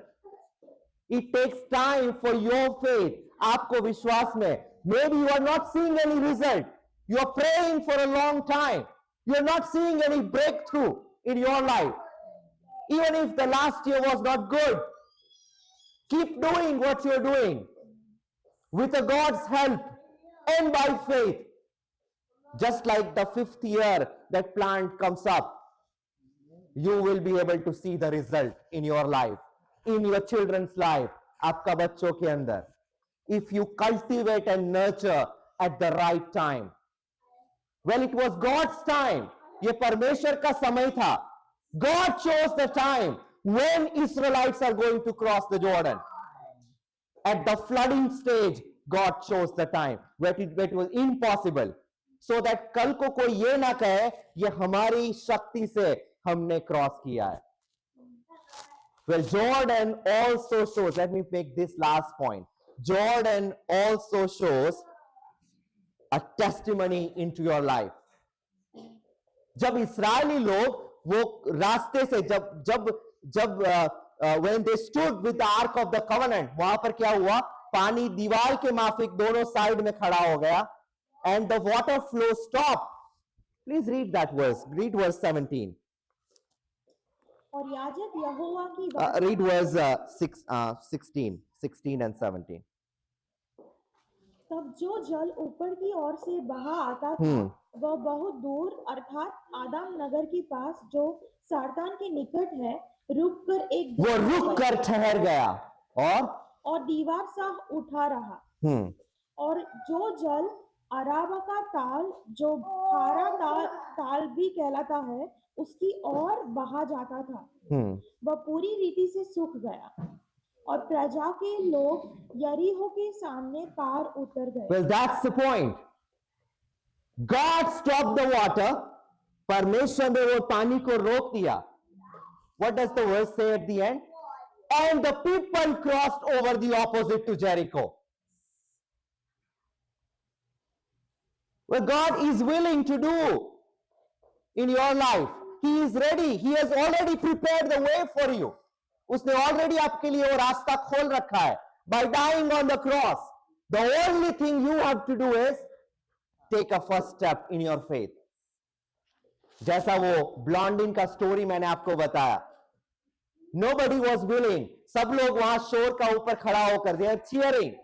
It takes time for your faith. आपको विश्वास में. Maybe you are not seeing any result. You are praying for a long time. You are not seeing any breakthrough in your life. Even if the last year was not good, keep doing what you are doing with a God's help and by faith. Just like the 5th year that plant comes up, you will be able to see the result in your life, in your children's life, आपका बच्चों के अंदर. If you cultivate and nurture at the right time. Well, it was God's time. ये परमेश्वर का समय था. God chose the time when Israelites are going to cross the Jordan. At the flooding stage, God chose the time where it was impossible. So that कल को कोई ये ना कहे ये हमारी शक्ति से हमने क्रॉस किया है. Well, Jordan also shows, let me make this last point. Jordan also shows a testimony into your life. जब इस्राएली लोग वो रास्ते से जब when they stood with the ark of the covenant, वहां पर क्या हुआ, पानी दीवार के माफिक दोनों साइड में खड़ा हो गया, and the water flow stopped. Please read that verse. Read verse 17.
और याजक यहोवा की
Read verse 16 and 17.
तब जो जल ऊपर की ओर से बहा आता था वह बहुत दूर अर्थात आदम नगर के पास जो सारतान के निकट है
वो रुक कर ठहर गया
और दीवार सा उठा रहा. और जो जल अराबा का ताल जो खारा ताल भी कहलाता है उसकी ओर बहा जाता था, वह पूरी रीति से सूख गया और प्रजा के लोग यरीहो के सामने पार उतर गए.
Well, that's the point. God stopped the water. परमेश्वर ने वो पानी को रोक दिया. What does the verse say at the end? And the people crossed over the opposite to Jericho. Well, God is willing to do in your life. he is ready. He has already prepared the way for you. उसने already आपके लिए वो रास्ता खोल रखा है. By dying on the cross, the only thing you have to do is take a first step in your faith. जैसा वो ब्लॉन्डिन का स्टोरी मैंने आपको बताया. Nobody was willing. सब लोग वहां शोर का ऊपर खड़ा होकर they are cheering.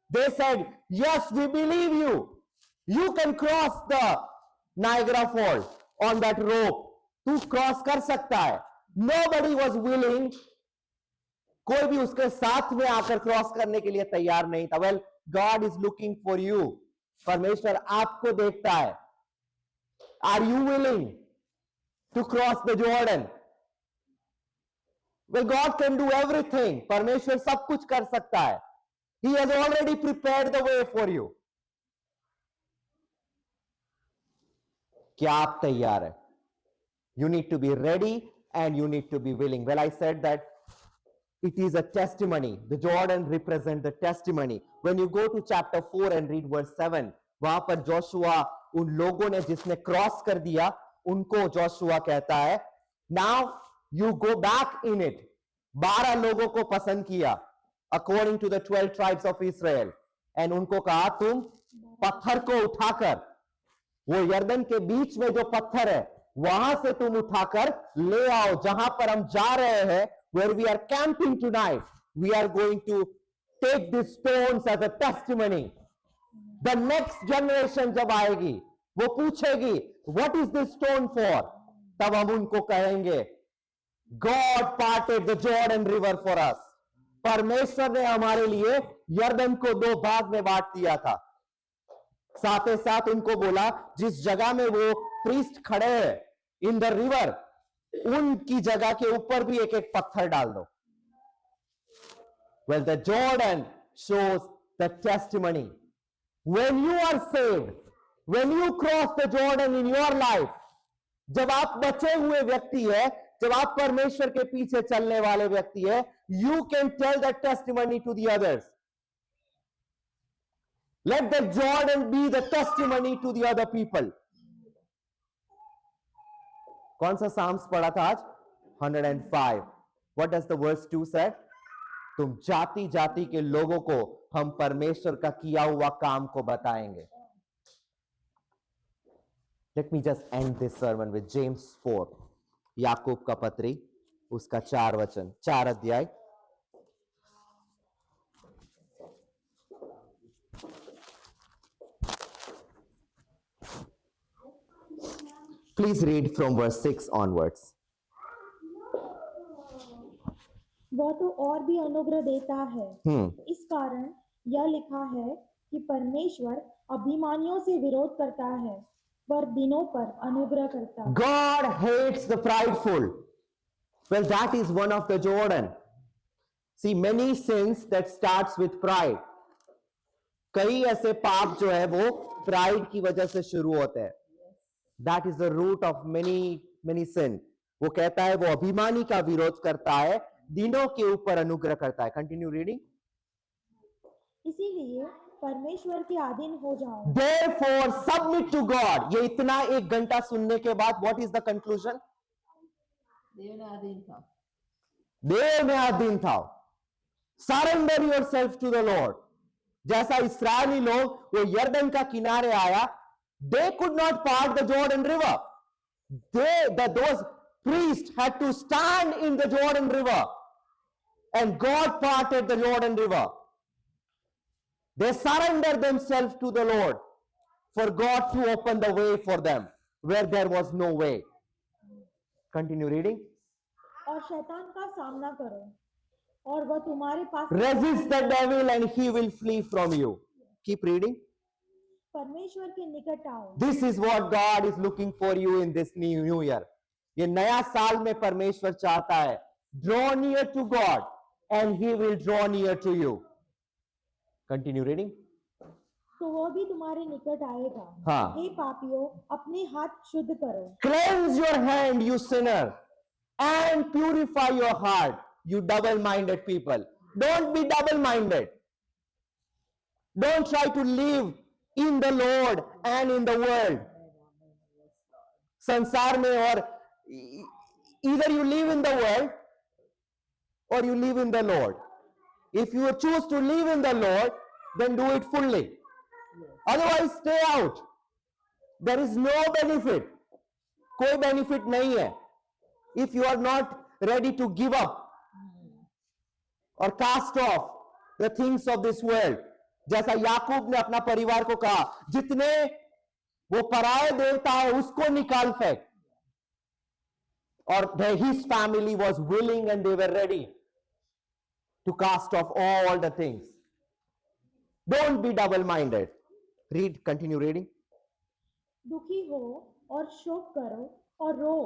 They said, yes, we believe you. You can cross the Niagara Falls on that rope. तू क्रॉस कर सकता है. Nobody was willing. कोई भी उसके साथ में आकर क्रॉस करने के लिए तैयार नहीं था. Well, God is looking for you. परमेश्वर आपको देखता है. Are you willing to cross the Jordan? Well, God can do everything. परमेश्वर सब कुछ कर सकता है. He has already prepared the way for you. क्या आप तैयार है? You need to be ready and you need to be willing. Well, I said that it is a testimony. The Jordan represents the testimony. When you go to chapter 4 and read verse 7, वहां पर Joshua उन लोगों ने जिसने cross कर दिया उनको Joshua कहता है, now you go back in it. 12 लोगों को पसंद किया according to the 12 tribes of Israel, and उनको कहा तुम पत्थर को उठाकर, वो यर्दन के बीच में जो पत्थर है वहां से तुम उठाकर ले आओ जहां पर हम जा रहे हैं. Where we are camping tonight, we are going to take these stones as a testimony. The next generation जब आएगी वो पूछेगी what is this stone for, तब हम उनको कहेंगे God parted the Jordan River for us. परमेश्वर ने हमारे लिए यर्दन को 2 भाग में बांट दिया था. साथ ही साथ उनको बोला जिस जगह में वो प्रीस्ट खड़े हैं इन द रिवर, उनकी जगह के ऊपर भी एक एक पत्थर डाल दो. Well, the Jordan shows the testimony. When you are saved, when you cross the Jordan in your life, जब आप बचे हुए व्यक्ति है, जब आप परमेश्वर के पीछे चलने वाले व्यक्ति है, you can tell that testimony to the others. Let the Jordan be the testimony to the other people. कौन सा साम्स पढ़ा था आज? 105. What does the verse 2 say? तुम जाति जाति के लोगों को हम परमेश्वर का किया हुआ काम को बताएंगे. Let me just end this sermon with James 4. याकूब का पत्री उसका 4 वचन, 4 अध्याय. Please read from verse 6 onwards.
वह तो और भी अनुग्रह देता है. इस कारण यह लिखा है कि परमेश्वर अभिमानियों से विरोध करता है पर दिनों पर अनुग्रह करता है.
God hates the prideful. Well, that is one of the Jordan. See, many sins that starts with pride. कई ऐसे पाप जो है वो प्राइड की वजह से शुरू होते हैं. That is the root of many sin. वो कहता है वो अभिमानी का विरोध करता है, दिनों के ऊपर अनुग्रह करता है. Continue reading.
इसीलिए परमेश्वर के अधीन हो जाओ.
Therefore submit to God. ये इतना 1 घंटा सुनने के बाद what is the conclusion? देव में अधीन था. Surrender yourself to the Lord. जैसा इस्राएली लोग वो यर्दन का किनारे आया, they could not part the Jordan River. Those priests had to stand in the Jordan River, and God parted the Jordan River. They surrendered themselves to the Lord for God to open the way for them where there was no way. Continue reading.
और शैतान का सामना करो और वह तुम्हारे पास.
Resist the devil and he will flee from you. Keep reading.
परमेश्वर के निकट आओ.
This is what God is looking for you in this new year. ये नया साल में परमेश्वर चाहता है, draw near to God and he will draw near to you. Continue reading.
तो वह भी तुम्हारे निकट आएगा.
हाँ.
हे पापियों, अपने हाथ शुद्ध करो.
Cleanse your hand, you sinner, and purify your heart, you double-minded people. Don't be double-minded. Don't try to live in the Lord and in the world. संसार में और Either you live in the world or you live in the Lord. If you choose to live in the Lord, then do it fully. Otherwise, stay out. There is no benefit. कोई benefit नहीं है. If you are not ready to give up or cast off the things of this world, जैसा याकूब ने अपना परिवार को कहा, जितने वो पराये देवता है उसको निकाल फेंक. Or his family was willing and they were ready to cast off all the things. Don't be double-minded. Read, continue reading.
दुखी हो और शोक करो और रो,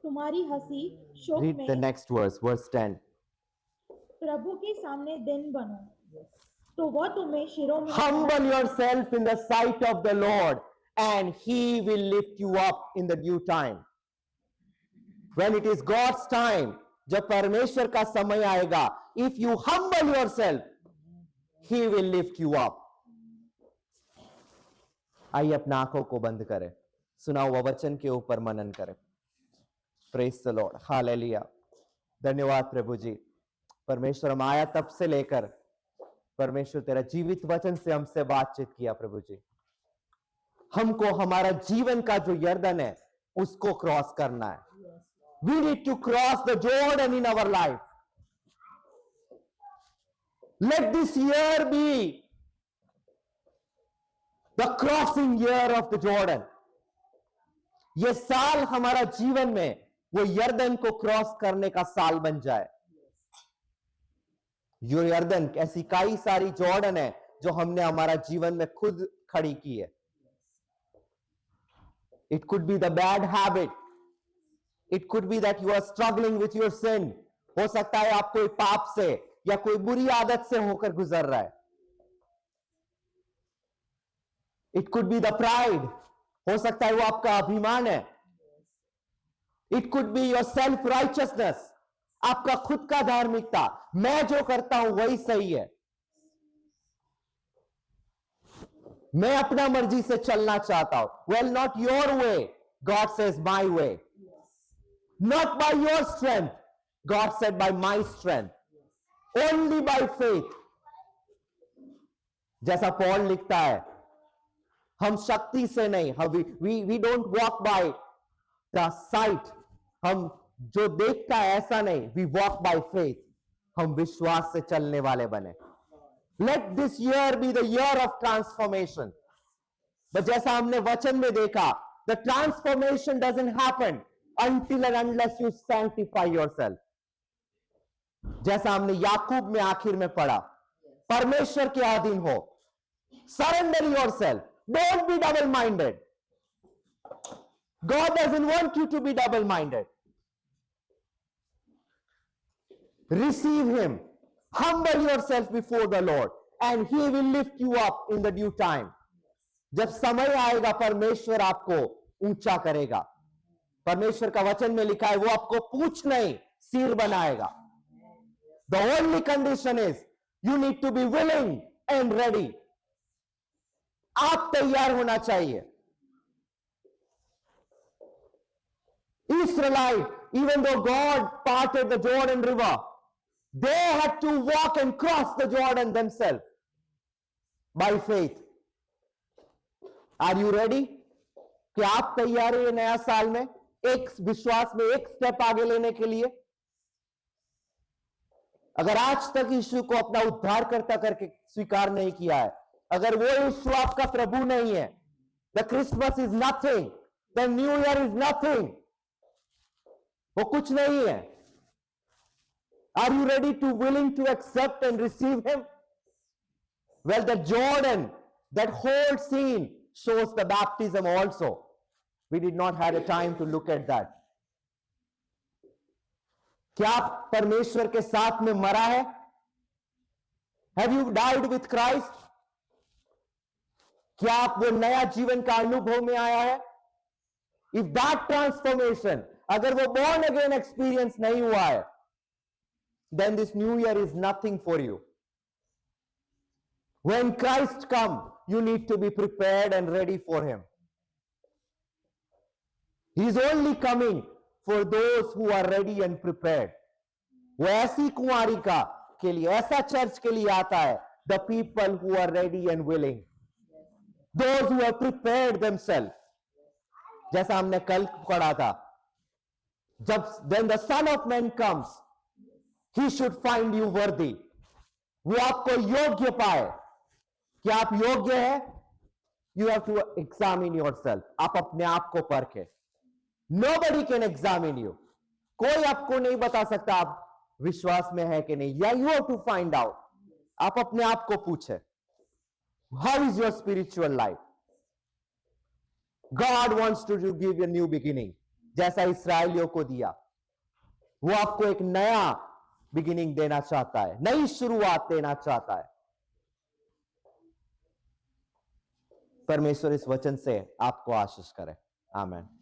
तुम्हारी हंसी शोक
Read the
में
next verse, verse 10.
प्रभु के सामने दिन बनो, तो वह तुम्हें शिरों में
Humble yourself in the sight of the Lord, and he will lift you up in the due time. When it is God's time, जब परमेश्वर का समय आएगा, if you humble yourself, he will lift you up. आइए अपना आंखों को बंद करें, सुना हुआ वचन के ऊपर मनन करें. Praise the Lord, hallelujah. धन्यवाद प्रभु जी. परमेश्वर, हम आया तब से लेकर परमेश्वर तेरा जीवित वचन से हमसे बातचीत किया प्रभु जी. हमको हमारा जीवन का जो यर्दन है उसको क्रॉस करना है. We need to cross the Jordan in our life. Let this year be the crossing year of the Jordan. ये साल हमारा जीवन में वो यर्दन को क्रॉस करने का साल बन जाए. यो यर्दन ऐसी कई सारी जॉर्डन है जो हमने हमारा जीवन में खुद खड़ी की है. It could be the bad habit. It could be that you are struggling with your sin. हो सकता है आप कोई पाप से या कोई बुरी आदत से होकर गुजर रहा है. It could be the pride. हो सकता है वो आपका अभिमान है. It could be your self righteousness. आपका खुद का धार्मिकता, मैं जो करता हूं वही सही है, मैं अपना मर्जी से चलना चाहता हूं. Well, not your way. God says my way. Not by your strength. God said by my strength. Only by faith. जैसा पॉल लिखता है, हम शक्ति से नहीं, we don't walk by the sight. हम जो देखता है ऐसा नहीं, we walk by faith. हम विश्वास से चलने वाले बने. Let this year be the year of transformation. But जैसा हमने वचन में देखा, the transformation doesn't happen until and unless you sanctify yourself. जैसा हमने याकूब में आखिर में पढ़ा, परमेश्वर के अधीन हो. Surrender yourself. Don't be double-minded. God doesn't want you to be double-minded. Receive him. Humble yourself before the Lord, and he will lift you up in the due time. जब समय आएगा परमेश्वर आपको ऊंचा करेगा. परमेश्वर का वचन में लिखा है वो आपको पूंछ नहीं सिर बनाएगा. The only condition is you need to be willing and ready. आप तैयार होना चाहिए. Israelite, even though God parted the Jordan River, they had to walk and cross the Jordan themselves by faith. Are you ready? कि आप तैयार हैं नया साल में एक विश्वास में एक स्टेप आगे लेने के लिए? अगर आज तक यीशु को अपना उद्धारकर्ता करके स्वीकार नहीं किया है, अगर वो यीशु आपका प्रभु नहीं है, the Christmas is nothing, the New Year is nothing, वो कुछ नहीं है. Are you ready to willing to accept and receive him? Well, the Jordan, that whole scene shows the baptism also. We did not have a time to look at that. क्या आप परमेश्वर के साथ में मरा है? Have you died with Christ? क्या आप वो नया जीवन का अनुभव में आया है? If that transformation, अगर वो born again experience नहीं हुआ है, then this new year is nothing for you. When Christ comes, you need to be prepared and ready for him. He is only coming for those who are ready and prepared. वो ऐसी कुंवारिका के लिए, ऐसा church के लिए आता है, the people who are ready and willing, those who have prepared themselves. जैसा हमने कल पढ़ा था, जब when the Son of Man comes, he should find you worthy. वो आपको योग्य पाए। क्या आप योग्य है? You have to examine yourself. आप अपने आप को परखें। Nobody can examine you. कोई आपको नहीं बता सकता आप विश्वास में है कि नहीं। Yeah, you have to find out. आप अपने आप को पूछे, how is your spiritual life? God wants to give you a new beginning. जैसा इस्राएलियों को दिया, वो आपको एक नया बिगिनिंग देना चाहता है, नई शुरुआत देना चाहता है। परमेश्वर इस वचन से आपको आशीष करे। आमीन।